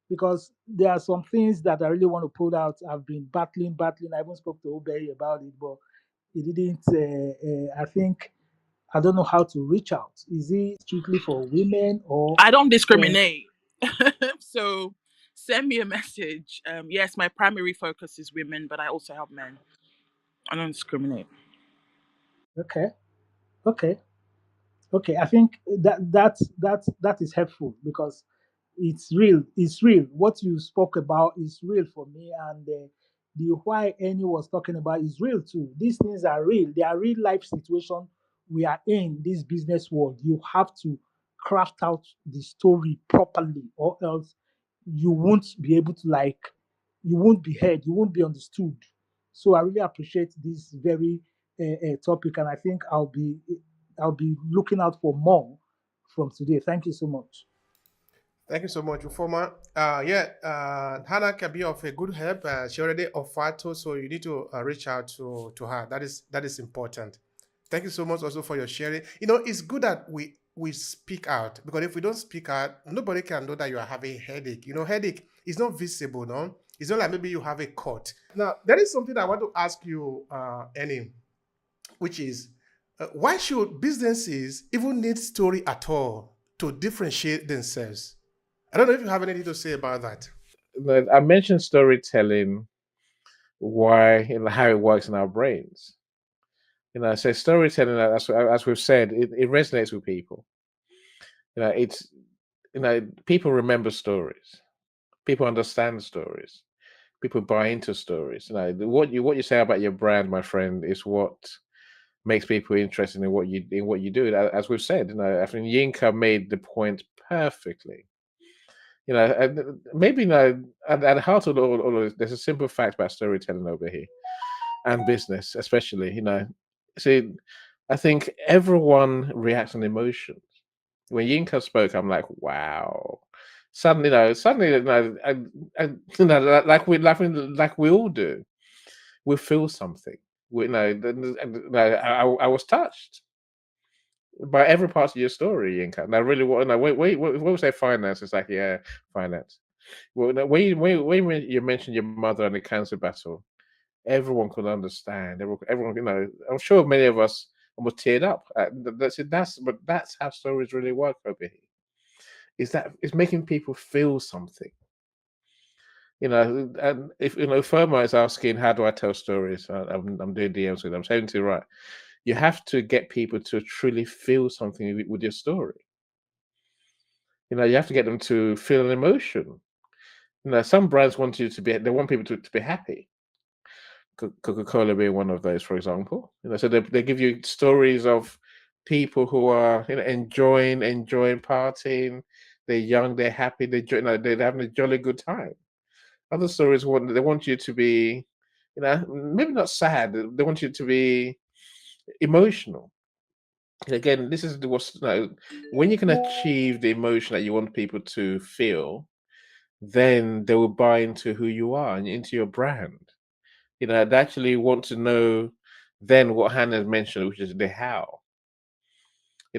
because there are some things that I really want to put out. I've been battling. I even spoke to Obehi about it, but he didn't. I think I don't know how to reach out. Is it strictly for women or? I don't Uh, discriminate. So send me a message. Yes, my primary focus is women, but I also help men. I don't discriminate. okay, okay. Okay, I think that is helpful because it's real. It's real. What you spoke about is real for me, and the why Annie was talking about is real too. These things are real. They are real life situation we are in this business world. You have to craft out the story properly, or else you won't be able to you won't be heard, you won't be understood. So I really appreciate this very topic, and I think I'll be looking out for more from today. Thank you so much. Thank you so much, Ufoma. Hannah can be of a good help. She already offered to, so you need to reach out to her. That is important. Thank you so much also for your sharing. You know, it's good that we speak out because if we don't speak out, nobody can know that you are having a headache. You know, headache is not visible, no. It's not like maybe you have a cut. Now, there is something I want to ask you, Annie, which is why should businesses even need story at all to differentiate themselves? I don't know if you have anything to say about that. I mentioned storytelling, why and how it works in our brains. So storytelling, as we've said, it resonates with people. It's people remember stories, people understand stories, people buy into stories. What you say about your brand, my friend, is what makes people interested in what you do. As we've said, I think Yinka made the point perfectly. Maybe at the heart of all of this, there's a simple fact about storytelling over here and business, especially. See, I think everyone reacts on emotions. When Yinka spoke, I'm like, wow. Suddenly, like we all do, we feel something. I was touched by every part of your story, Yinka. And I really want. No, wait. What we say finance? It's like, yeah, finance. Well, when you mentioned your mother and the cancer battle, everyone could understand. Everyone, I'm sure many of us almost teared up. That's how stories really work over here. Is that it's making people feel something. And if Firma is asking, how do I tell stories? I'm doing DMs with them. I'm saying to you, right, you have to get people to truly feel something with your story. You have to get them to feel an emotion. Some brands want you to be, they want people to be happy. Coca-Cola being one of those, for example. So they give you stories of people who are enjoying partying. They're young, they're happy, they're having a jolly good time. Other stories they want you to be, maybe not sad. They want you to be emotional. And again, this is when you can achieve the emotion that you want people to feel, then they will buy into who you are and into your brand. They actually want to know then what Hannah mentioned, which is the how.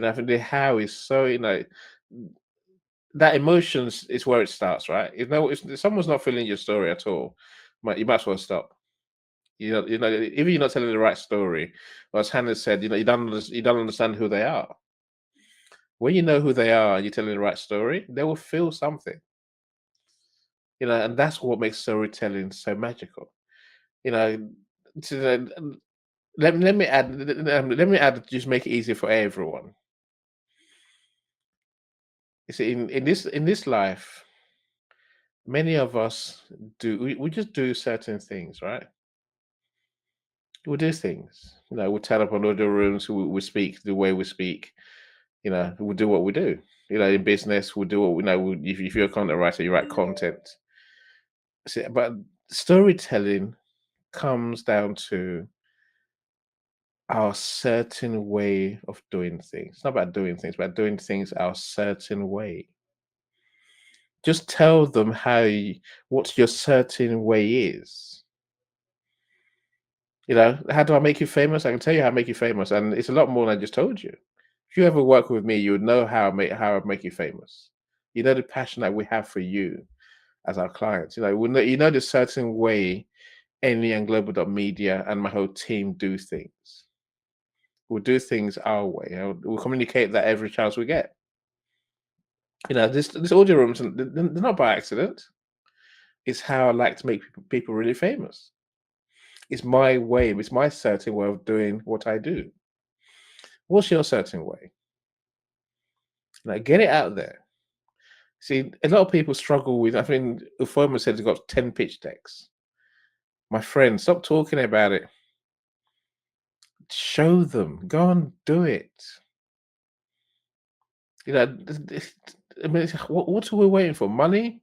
I think the how is so, that emotions is where it starts, right? If someone's not feeling your story at all, you might as well stop. If you're not telling the right story, or as Hannah said, you don't understand who they are. When you know who they are and you're telling the right story, they will feel something. And that's what makes storytelling so magical. You know, to, let me add, just make it easy for everyone. You see, in this life, many of us we just do certain things, right? We do things. We turn up on audio rooms, we speak the way we speak, we do what we do. In business, we do what we know. If you're a content writer, you write content. See, but storytelling comes down to our certain way of doing things. It's not about doing things, but doing things our certain way. Just tell them what your certain way is. How do I make you famous? I can tell you how I make you famous, and it's a lot more than I just told you. If you ever work with me, you would know how I make you famous. You know the passion that we have for you as our clients. You know the certain way Any and Global.media and my whole team do things. We'll do things our way. We'll communicate that every chance we get. This audio rooms, they're not by accident. It's how I like to make people really famous. It's my way. It's my certain way of doing what I do. What's your certain way? Get it out there. See, a lot of people struggle with. I think Ufoma said he's got 10 pitch decks. My friend, stop talking about it. Show them. Go and do it. I mean, what are we waiting for? Money?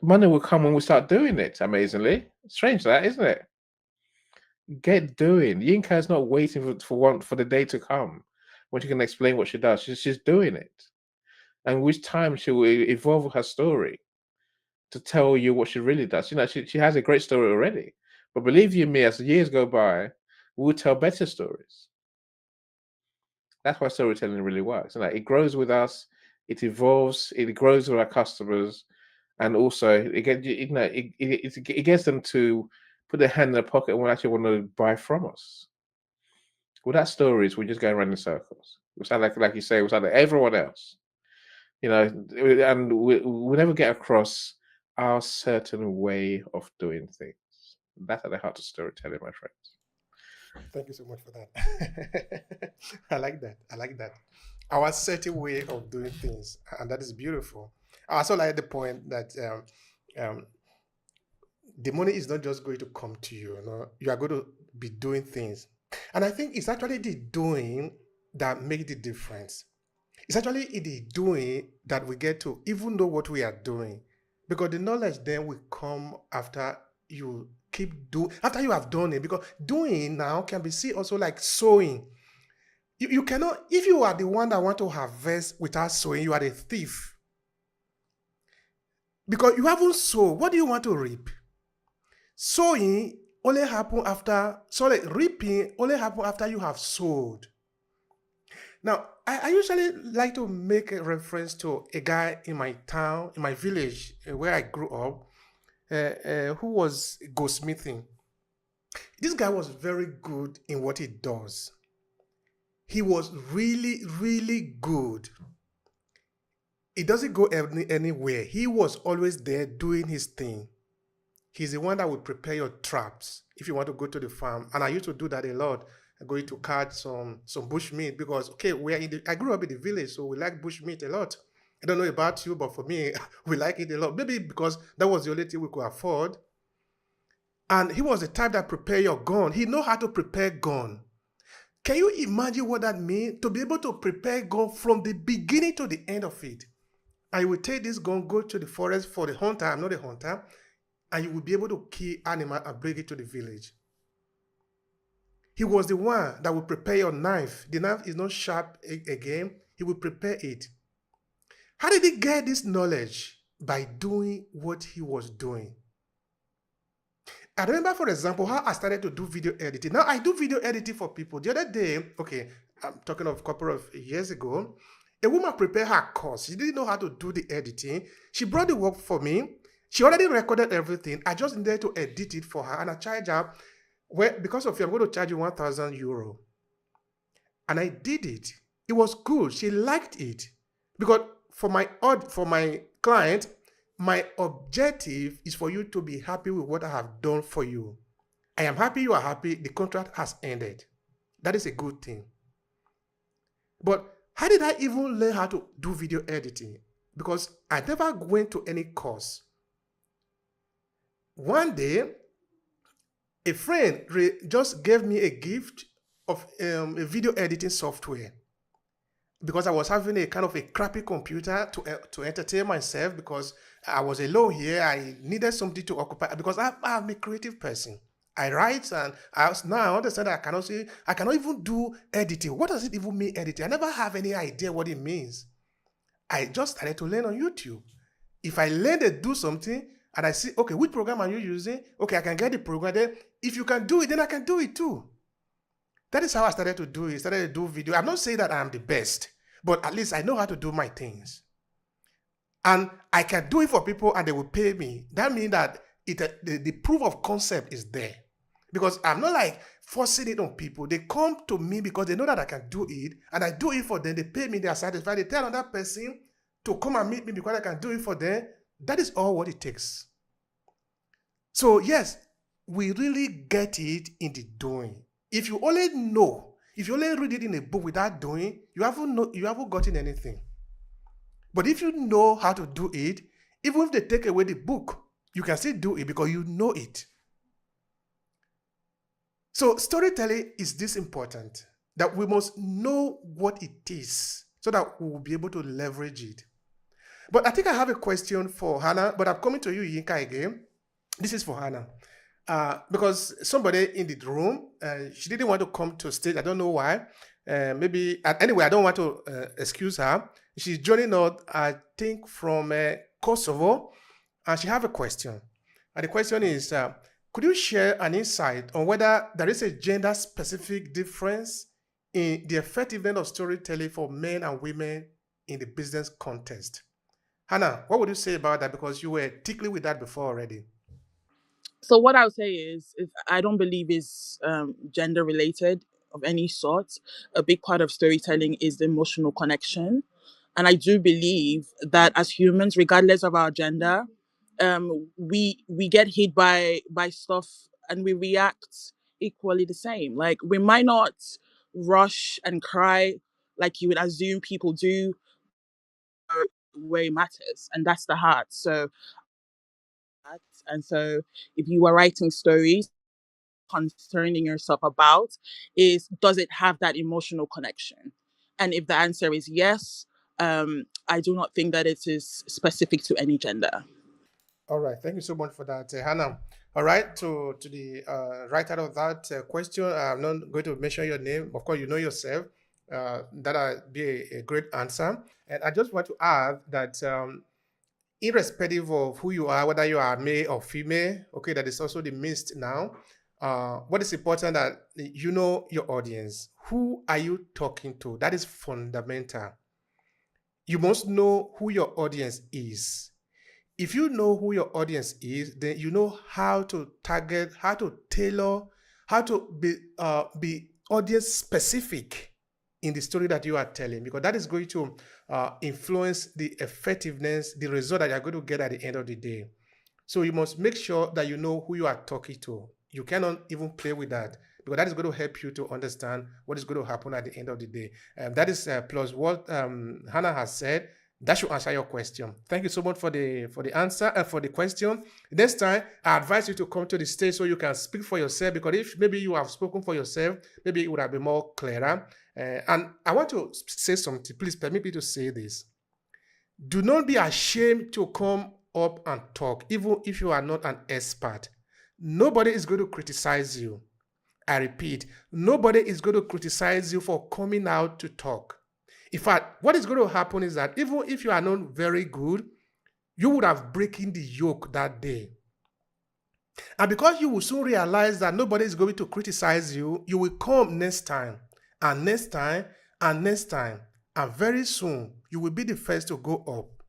Money will come when we start doing it. Amazingly, strange that, isn't it? Get doing. Yinka is not waiting for the day to come when she can explain what she does. She's doing it, and with time she will evolve her story to tell you what she really does. She has a great story already, but believe you me, as the years go by, we'll tell better stories. That's why storytelling really works. It grows with us, it evolves, it grows with our customers, and also it gets them to put their hand in their pocket and actually want to buy from us. Without stories, we're just going around in circles. We sound like you say, we sound like everyone else. And we never get across our certain way of doing things. That's at the heart of storytelling, my friends. Thank you so much for that. I like that. I like that. Our certain way of doing things, and that is beautiful. I also like the point that the money is not just going to come to you. You are going to be doing things, and I think it's actually the doing that makes the difference. It's actually in the doing that we get to even know what we are doing, because the knowledge then will come after you keep doing, after you have done it. Because doing now can be seen also like sowing. You cannot, if you are the one that want to harvest without sowing, you are a thief. Because you haven't sowed, what do you want to reap? Sowing only happen after, sorry, reaping only happen after you have sowed. Now, I usually like to make a reference to a guy in my town, in my village, where I grew up, who was goldsmithing. This guy was very good in what he does. He was really, really good. He doesn't go anywhere. He was always there doing his thing. He's the one that would prepare your traps if you want to go to the farm. And I used to do that a lot. Going to catch some bush meat, because I grew up in the village, so we like bush meat a lot. I don't know about you, but for me, we like it a lot. Maybe because that was the only thing we could afford. And he was the type that prepare your gun. He know how to prepare gun. Can you imagine what that means? To be able to prepare gun from the beginning to the end of it. I will take this gun, go to the forest for the hunter. I'm not a hunter. And you will be able to kill animal and bring it to the village. He was the one that will prepare your knife. The knife is not sharp again. He will prepare it. How did he get this knowledge? By doing what he was doing. I remember, for example, how I started to do video editing. Now, I do video editing for people. The other day, I'm talking of a couple of years ago, a woman prepared her course. She didn't know how to do the editing. She brought the work for me. She already recorded everything. I just needed to edit it for her, and I charged her. Well, because of you, I'm going to charge you €1,000. And I did it. It was good. She liked it. Because for my client, my objective is for you to be happy with what I have done for you. I am happy you are happy. The contract has ended. That is a good thing. But How did I even learn how to do video editing? Because I never went to any course. One day, a friend just gave me a gift of a video editing software because I was having a kind of a crappy computer to entertain myself because I was alone here. I needed something to occupy because I'm a creative person. I write and now I understand that I cannot even do editing. What does it even mean, editing? I never have any idea what it means. I just started to learn on YouTube. If I learn to do something and I see, okay, which program are you using? Okay, I can get the program there. If you can do it, then I can do it too. That is how I started to do it. Started to do video. I'm not saying that I'm the best, but at least I know how to do my things. And I can do it for people and they will pay me. That means that the proof of concept is there. Because I'm not like forcing it on people. They come to me because they know that I can do it, and I do it for them. They pay me, they are satisfied. They tell another person to come and meet me because I can do it for them. That is all what it takes. So yes, we really get it in the doing. If you only know, if you only read it in a book without doing, you haven't gotten anything. But if you know how to do it, even if they take away the book, you can still do it because you know it. So storytelling is this important, that we must know what it is so that we will be able to leverage it. But I think I have a question for Hannah, but I'm coming to you, Yinka, again. This is for Hannah. Because somebody in the room, she didn't want to come to stage. I don't know why. Anyway, I don't want to excuse her. She's joining us, I think, from Kosovo, and she has a question. And the question is, could you share an insight on whether there is a gender-specific difference in the effectiveness of storytelling for men and women in the business context? Hannah, what would you say about that? Because you were tickling with that before already. So what I would say is I don't believe is gender related of any sort. A big part of storytelling is the emotional connection. And I do believe that as humans, regardless of our gender, we get hit by stuff and we react equally the same. Like we might not rush and cry like you would assume people do, where it matters, and that's the heart. So if you are writing stories concerning yourself about is, does it have that emotional connection? And if the answer is yes, I do not think that it is specific to any gender. All right, thank you so much for that, Hannah. All right, to the writer of that question, I'm not going to mention your name. Of course, you know yourself. That'll be a great answer. And I just want to add that irrespective of who you are, whether you are male or female, okay, that is also the missed now. What is important that you know your audience. Who are you talking to? That is fundamental. You must know who your audience is. If you know who your audience is, then you know how to target, how to tailor, how to be audience specific in the story that you are telling, because that is going to influence the effectiveness, the result that you're going to get at the end of the day. So you must make sure that you know who you are talking to. You cannot even play with that, because that is going to help you to understand what is going to happen at the end of the day. That is plus what Hannah has said. That should answer your question. Thank you so much for the answer and for the question. Next time, I advise you to come to the stage so you can speak for yourself, because if maybe you have spoken for yourself, maybe it would have been more clearer. And I want to say something. Please permit me to say this. Do not be ashamed to come up and talk, even if you are not an expert. Nobody is going to criticize you. I repeat, nobody is going to criticize you for coming out to talk. In fact, what is going to happen is that even if you are not very good, you would have broken the yoke that day. And because you will soon realize that nobody is going to criticize you, you will come next time, and next time, and next time. And very soon, you will be the first to go up.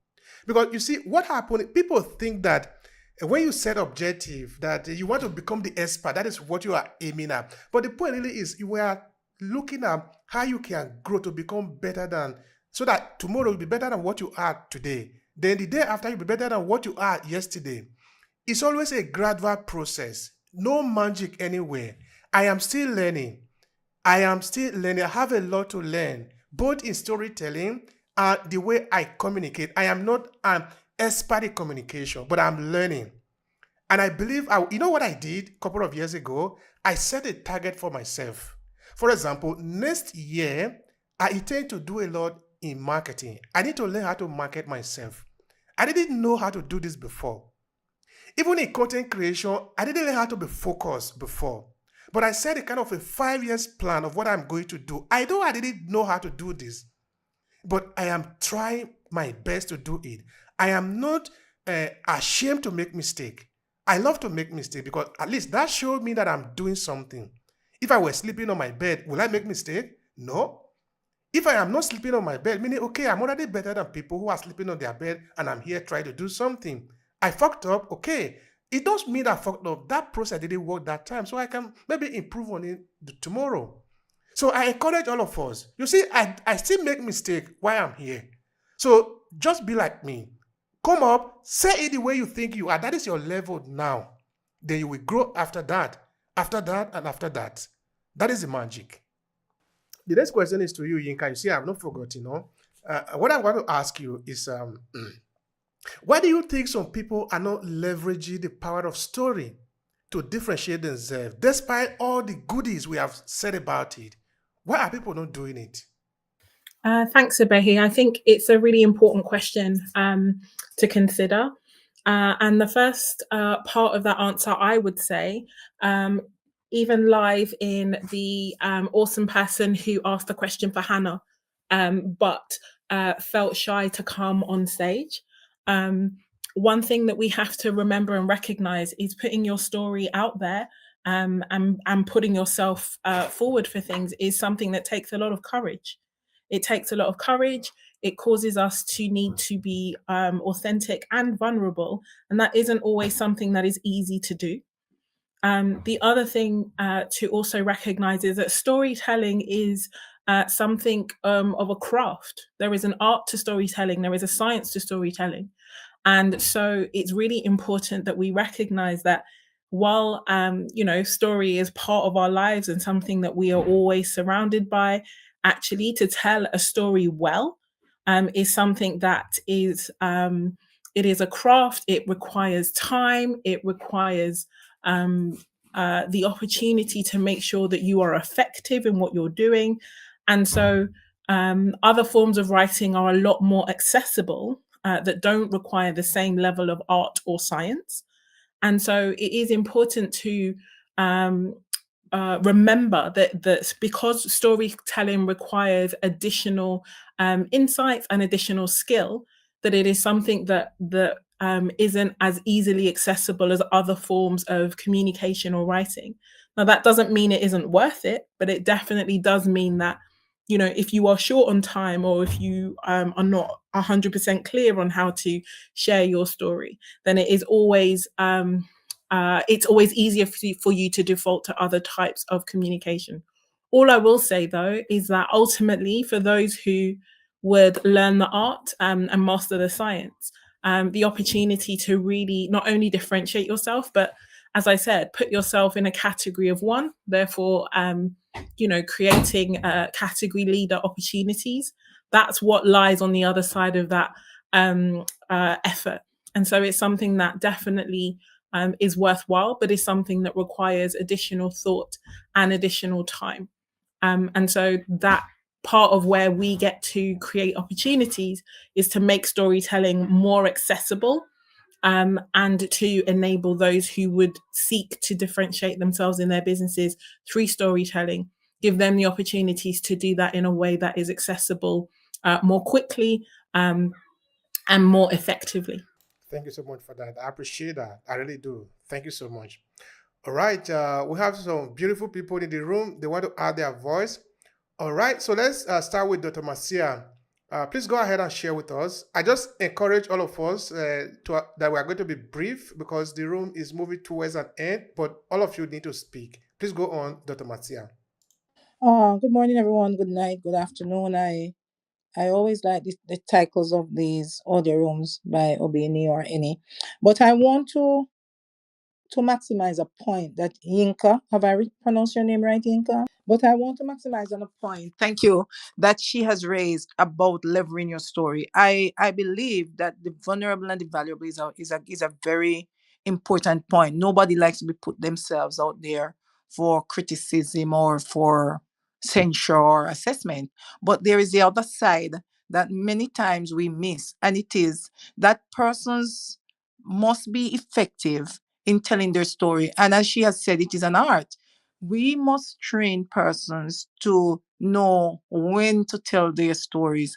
Because you see, what happened, people think that when you set objective, that you want to become the expert, that is what you are aiming at. But the point really is, you are looking at how you can grow to become better than, so that tomorrow will be better than what you are today. Then the day after, you'll be better than what you are yesterday. It's always a gradual process. No magic anywhere. I am still learning. I have a lot to learn both in storytelling and the way I communicate. I am not an expert in communication, but I'm learning. And I believe, you know what I did a couple of years ago? I set a target for myself. For example, next year, I intend to do a lot in marketing. I need to learn how to market myself. I didn't know how to do this before. Even in content creation, I didn't learn how to be focused before. But I set a kind of a 5 years plan of what I'm going to do. I know I didn't know how to do this, but I am trying my best to do it. I am not ashamed to make mistake. I love to make mistake because at least that showed me that I'm doing something. If I were sleeping on my bed, will I make mistake? No. If I am not sleeping on my bed, meaning, okay, I'm already better than people who are sleeping on their bed and I'm here trying to do something. I fucked up, okay. It doesn't mean I fucked up. That process didn't work that time, so I can maybe improve on it tomorrow. So I encourage all of us. You see, I still make mistake while I'm here. So just be like me. Come up, say it the way you think you are. That is your level now. Then you will grow after that, and after that. That is the magic. The next question is to you, Yinka. You see, I have not forgotten, no? What I'm going to ask you is, why do you think some people are not leveraging the power of story to differentiate themselves, despite all the goodies we have said about it? Why are people not doing it? Thanks, Obehi. I think it's a really important question to consider. And the first part of that answer, I would say, even live in the awesome person who asked the question for Hannah, but felt shy to come on stage. One thing that we have to remember and recognize is putting your story out there and putting yourself forward for things is something that takes a lot of courage. It takes a lot of courage. It causes us to need to be authentic and vulnerable. And that isn't always something that is easy to do. The other thing to also recognize is that storytelling is something of a craft. There is an art to storytelling, there is a science to storytelling. And so it's really important that we recognize that while story is part of our lives and something that we are always surrounded by, actually to tell a story well is something that is it is a craft. It requires time. It requires the opportunity to make sure that you are effective in what you're doing. And so other forms of writing are a lot more accessible that don't require the same level of art or science. And so it is important to remember that because storytelling requires additional insights and additional skill, that it is something that isn't as easily accessible as other forms of communication or writing. Now, that doesn't mean it isn't worth it, but it definitely does mean that if you are short on time or if you are not 100% clear on how to share your story, then it's always easier for you to default to other types of communication. All I will say, though, is that ultimately, for those who would learn the art and master the science, the opportunity to really not only differentiate yourself, but as I said, put yourself in a category of one, therefore, creating category leader opportunities. That's what lies on the other side of that effort. And so it's something that definitely is worthwhile, but is something that requires additional thought and additional time. And so that part of where we get to create opportunities is to make storytelling more accessible and to enable those who would seek to differentiate themselves in their businesses through storytelling, give them the opportunities to do that in a way that is accessible more quickly and more effectively. Thank you so much for that. I appreciate that. I really do. Thank you so much. All right. We have some beautiful people in the room. They want to add their voice. All right. So let's start with Dr. Marcia. Please go ahead and share with us. I just encourage all of us that we are going to be brief because the room is moving towards an end, but all of you need to speak. Please go on, Dr. Marcia. Good morning, everyone. Good night. Good afternoon. I always like the titles of these audio rooms by Obehi or any, but I want to maximize a point that Yinka. Have I pronounced your name right, Yinka? But I want to maximize on a point, thank you, that she has raised about leveraging your story. I believe that the vulnerable and the valuable is a very important point. Nobody likes to be put themselves out there for criticism or for censure or assessment. But there is the other side that many times we miss, and it is that persons must be effective in telling their story. And as she has said, it is an art. We must train persons to know when to tell their stories,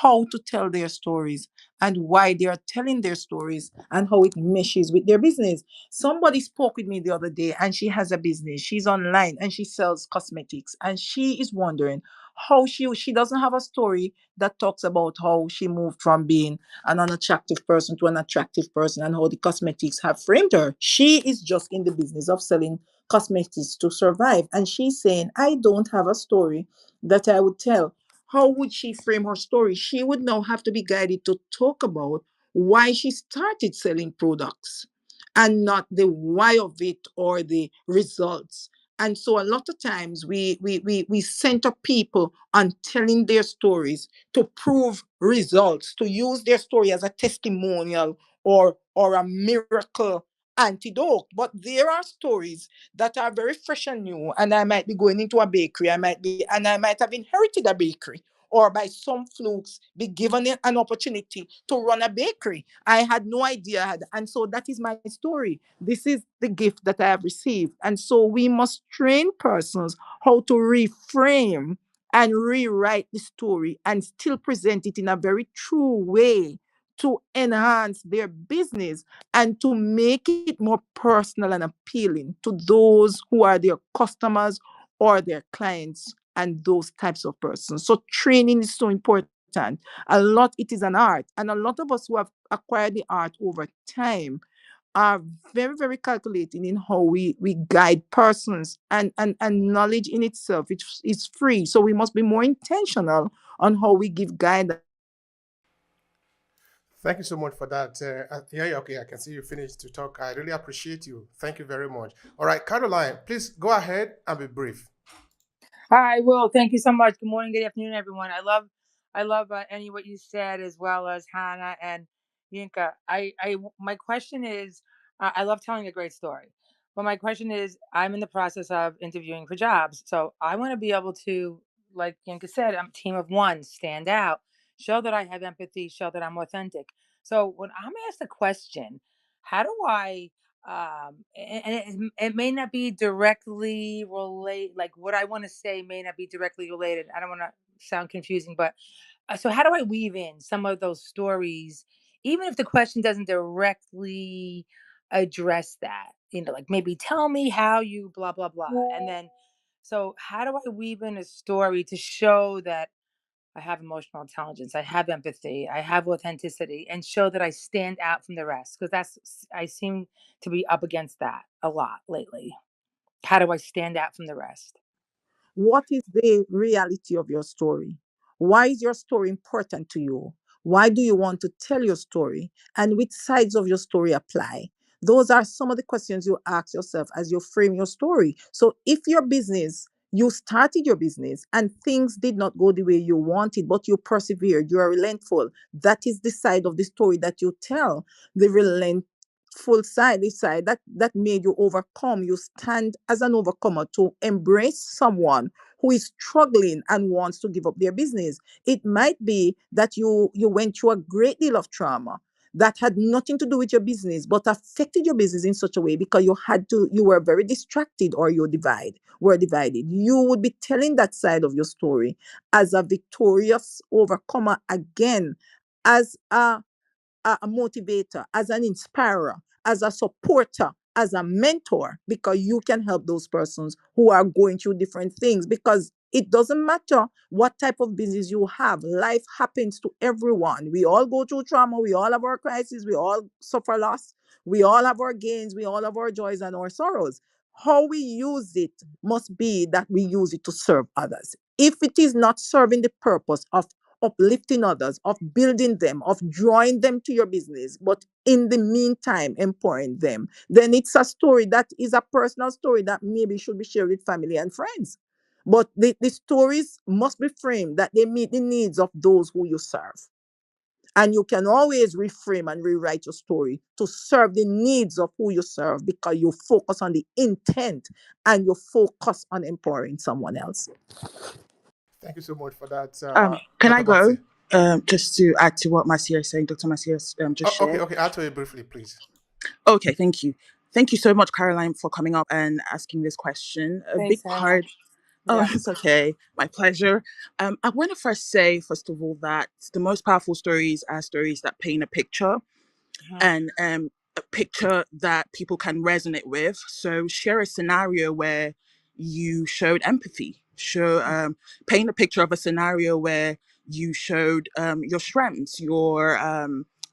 how to tell their stories, and why they are telling their stories, and how it meshes with their business. Somebody spoke with me the other day, and she has a business. She's online and she sells cosmetics, and she is wondering how she doesn't have a story that talks about how she moved from being an unattractive person to an attractive person, and how the cosmetics have framed her. She is just in the business of selling cosmetics to survive. And she's saying, I don't have a story that I would tell. How would she frame her story? She would now have to be guided to talk about why she started selling products and not the why of it or the results. And so a lot of times we center people on telling their stories to prove results, to use their story as a testimonial or a miracle antidote. But there are stories that are very fresh and new, and I might be going into a bakery, I might have inherited a bakery, or by some flukes be given an opportunity to run a bakery. I had no idea I had, and so that is my story. This is the gift that I have received. And so we must train persons how to reframe and rewrite the story and still present it in a very true way to enhance their business and to make it more personal and appealing to those who are their customers or their clients and those types of persons. So training is so important. A lot, it is an art, and a lot of us who have acquired the art over time are very, very calculating in how we guide persons, and knowledge in itself is free. So we must be more intentional on how we give guidance. Thank you so much for that. Yeah, okay, I can see you finished to talk. I really appreciate you. Thank you very much. All right, Caroline, please go ahead and be brief. Hi, Will. Thank you so much. Good morning, good afternoon, everyone. I love Annie what you said, as well as Hannah and Yinka. My question is, I love telling a great story, but my question is, I'm in the process of interviewing for jobs, so I want to be able to, like Yinka said, I'm a team of one, stand out, show that I have empathy, show that I'm authentic. So when I'm asked a question, how do I and it may not be directly relate, like what I want to say may not be directly related. I don't want to sound confusing, but so how do I weave in some of those stories, even if the question doesn't directly address that, like maybe tell me how you blah blah blah, and then so how do I weave in a story to show that I have emotional intelligence, I have empathy, I have authenticity, and show that I stand out from the rest? Because I seem to be up against that a lot lately. How do I stand out from the rest? What is the reality of your story? Why is your story important to you? Why do you want to tell your story? And which sides of your story apply? Those are some of the questions you ask yourself as you frame your story. So, if your business, you started your business and things did not go the way you wanted, but you persevered, you are relentful, that is the side of the story that you tell. The relentful side, the side that made you overcome. You stand as an overcomer to embrace someone who is struggling and wants to give up their business. It might be that you went through a great deal of trauma that had nothing to do with your business, but affected your business in such a way because you were very distracted, or were divided. You would be telling that side of your story as a victorious overcomer again, as a motivator, as an inspirer, as a supporter, as a mentor, because you can help those persons who are going through different things. Because it doesn't matter what type of business you have, life happens to everyone. We all go through trauma, we all have our crises, we all suffer loss, we all have our gains, we all have our joys and our sorrows. How we use it must be that we use it to serve others. If it is not serving the purpose of uplifting others, of building them, of drawing them to your business, but in the meantime, empowering them, then it's a story that is a personal story that maybe should be shared with family and friends. But the stories must be framed that they meet the needs of those who you serve. And you can always reframe and rewrite your story to serve the needs of who you serve, because you focus on the intent and you focus on empowering someone else. Thank you so much for that, Can I Dr. go? Maxi. Just to add to what Marcia is saying, Dr. Marcia just Okay, shared. okay. I'll tell you briefly, please. Okay, thank you. Thank you so much, Caroline, for coming up and asking this question. A Thanks, big Hannah. part. Oh, Yeah. it's okay. My pleasure. I want to first say, first of all, that the most powerful stories are stories that paint a picture, and a picture that people can resonate with. So share a scenario where you showed empathy. Paint a picture of a scenario where you showed your strengths, your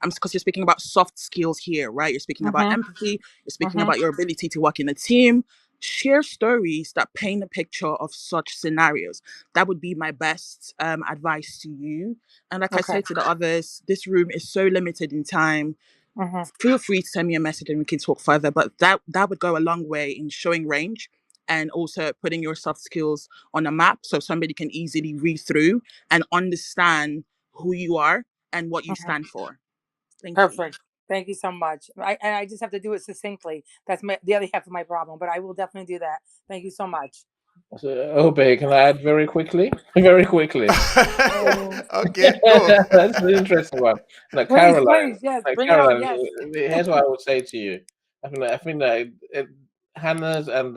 because you're speaking about soft skills here, right? You're speaking about empathy. You're speaking about your ability to work in a team. Share stories that paint a picture of such scenarios. That would be my best advice to you. And like I Okay. say to the others, this room is so limited in time. Feel free to send me a message and we can talk further. But that would go a long way in showing range and also putting your soft skills on a map so somebody can easily read through and understand who you are and what you stand for. Thank you. Perfect. Thank you so much. I just have to do it succinctly. That's the other half of my problem, but I will definitely do that. Thank you so much. So, Obehi, can I add very quickly? Very quickly. Okay, go. That's an interesting one. Like Please, Caroline, please, yes, like bring it on. Caroline, Yes. here's what I would say to you. I think that Hannah's and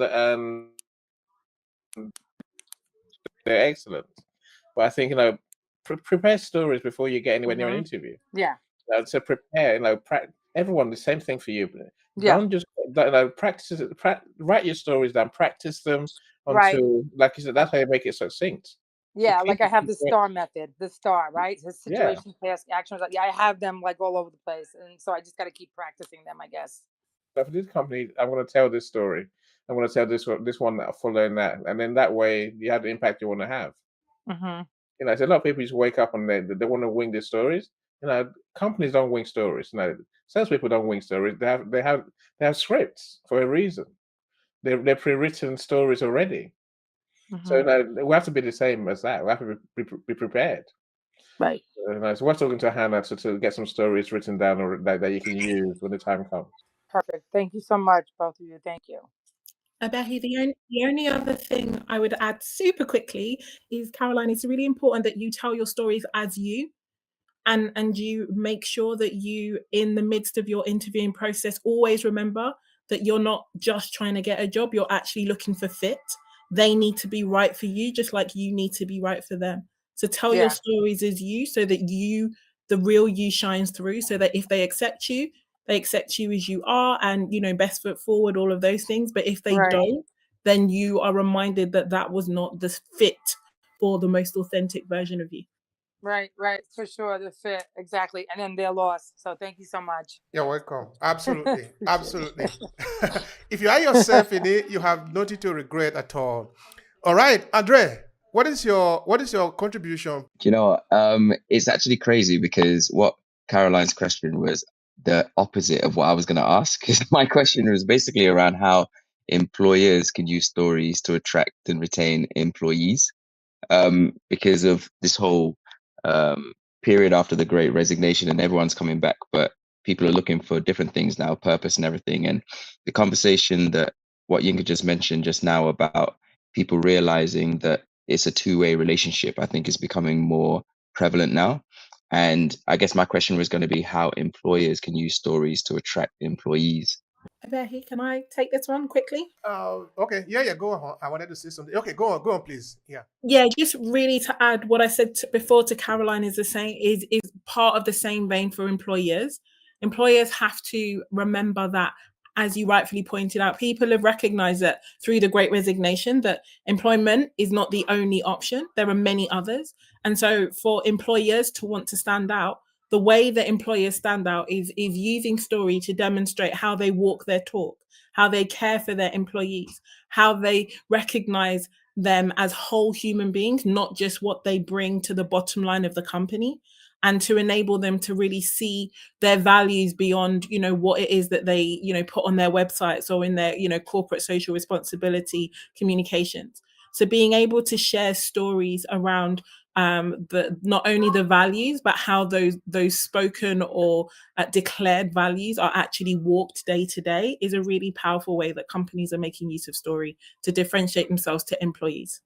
they're excellent, but I think prepare stories before you get anywhere near an interview. Yeah. So prepare, everyone the same thing for you. Yeah. Don't just practice it. Write your stories down, practice them Right. until, like you said, that's how you make it succinct. So Yeah, like keep I it have the compressed. STAR method, the STAR, right? The Yeah. situation, task, actions. Yeah, I have them like all over the place, and so I just got to keep practicing them, I guess. But for this company, I'm going to tell this story. I'm going to tell this one that following that, and then that way you have the impact you want to have. Mm-hmm. So a lot of people just wake up and they want to wing their stories. Companies don't wing stories. Salespeople don't wing stories. They have scripts for a reason. They're pre-written stories already. So we have to be the same as that. We have to be prepared. Right. So we're talking to Hannah to get some stories written down or that you can use when the time comes. Perfect. Thank you so much, both of you. Thank you. Abehi, the only other thing I would add super quickly is, Caroline, it's really important that you tell your stories as you, and you make sure that you, in the midst of your interviewing process, always remember that you're not just trying to get a job, you're actually looking for fit. They need to be right for you just like you need to be right for them. So tell your Yeah. stories as you, so that you, the real you, shines through, so that if they accept you, they accept you as you are, and best foot forward, all of those things. But if they Right. don't, then you are reminded that that was not the fit or the most authentic version of you. Right. Right. For sure. The fit. Exactly. And then they're lost. So thank you so much. You're welcome. Absolutely. Appreciate Absolutely. If you are yourself in it, you have nothing to regret at all. All right, Andre, what is your contribution? Do you know what? It's actually crazy because what Caroline's question was the opposite of what I was going to ask. 'Cause my question was basically around how employers can use stories to attract and retain employees. Because of this whole um, period after the Great Resignation, and everyone's coming back, but people are looking for different things now, purpose and everything. And the conversation that what Yinka just mentioned just now about people realizing that it's a two-way relationship, I think is becoming more prevalent now. And I guess my question was going to be how employers can use stories to attract employees. Abehi, can I take this one quickly? Okay, yeah, go on. I wanted to say something. Okay, go on, please. Yeah. Yeah, just really to add what I said before to Caroline, is the same, is part of the same vein for employers. Employers have to remember that, as you rightfully pointed out, people have recognized that through the Great Resignation, that employment is not the only option. There are many others. And so for employers to want to stand out, the way that employers stand out is using story to demonstrate how they walk their talk, how they care for their employees, how they recognize them as whole human beings, not just what they bring to the bottom line of the company, and to enable them to really see their values beyond, what it is that they, put on their websites or in their, corporate social responsibility communications. So being able to share stories around the not only the values, but how those spoken or declared values are actually walked day to day is a really powerful way that companies are making use of story to differentiate themselves to employees.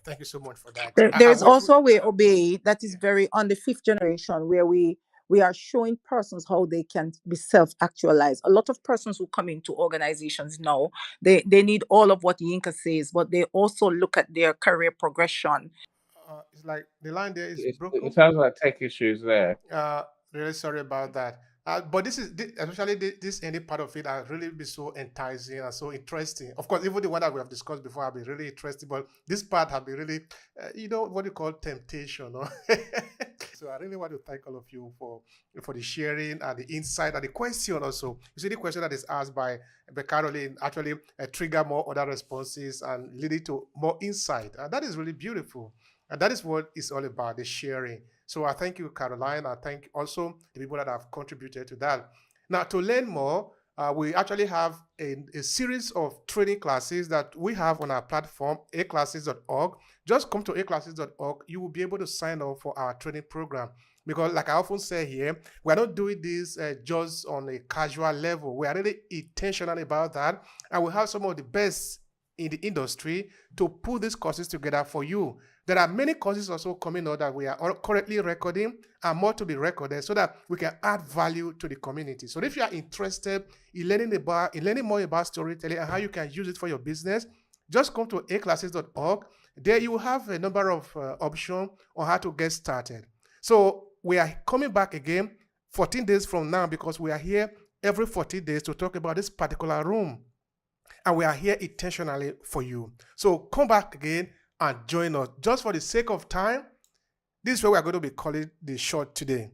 Thank you so much for that. There is also a way, Obey, that is very on the fifth generation where we are showing persons how they can be self-actualized. A lot of persons who come into organizations now, they need all of what Yinka says, but they also look at their career progression. It's like the line there is It broken. sounds like tech issues there. Really sorry about that. But especially this ending part of it has really been so enticing and so interesting. Of course, even the one that we have discussed before have been really interesting, but this part have been really, what you call temptation. No? So I really want to thank all of you for the sharing and the insight and the question also. You see, the question that is asked by Caroline actually trigger more other responses and leading to more insight. And that is really beautiful. And that is what it's all about, the sharing. So I thank you, Caroline. I thank also the people that have contributed to that. Now, to learn more, we actually have a series of training classes that we have on our platform, aclasses.org. Just come to aclasses.org. You will be able to sign up for our training program. Because like I often say here, we're not doing this just on a casual level. We are really intentional about that. And we have some of the best in the industry to put these courses together for you. There are many courses also coming out that we are currently recording and more to be recorded so that we can add value to the community. So if you are interested in learning more about storytelling and how you can use it for your business, just come to aclasses.org. There you will have a number of options on how to get started. So we are coming back again 14 days from now because we are here every 14 days to talk about this particular room. And we are here intentionally for you. So come back again and join us. Just for the sake of time, this is where we are going to be calling the short today.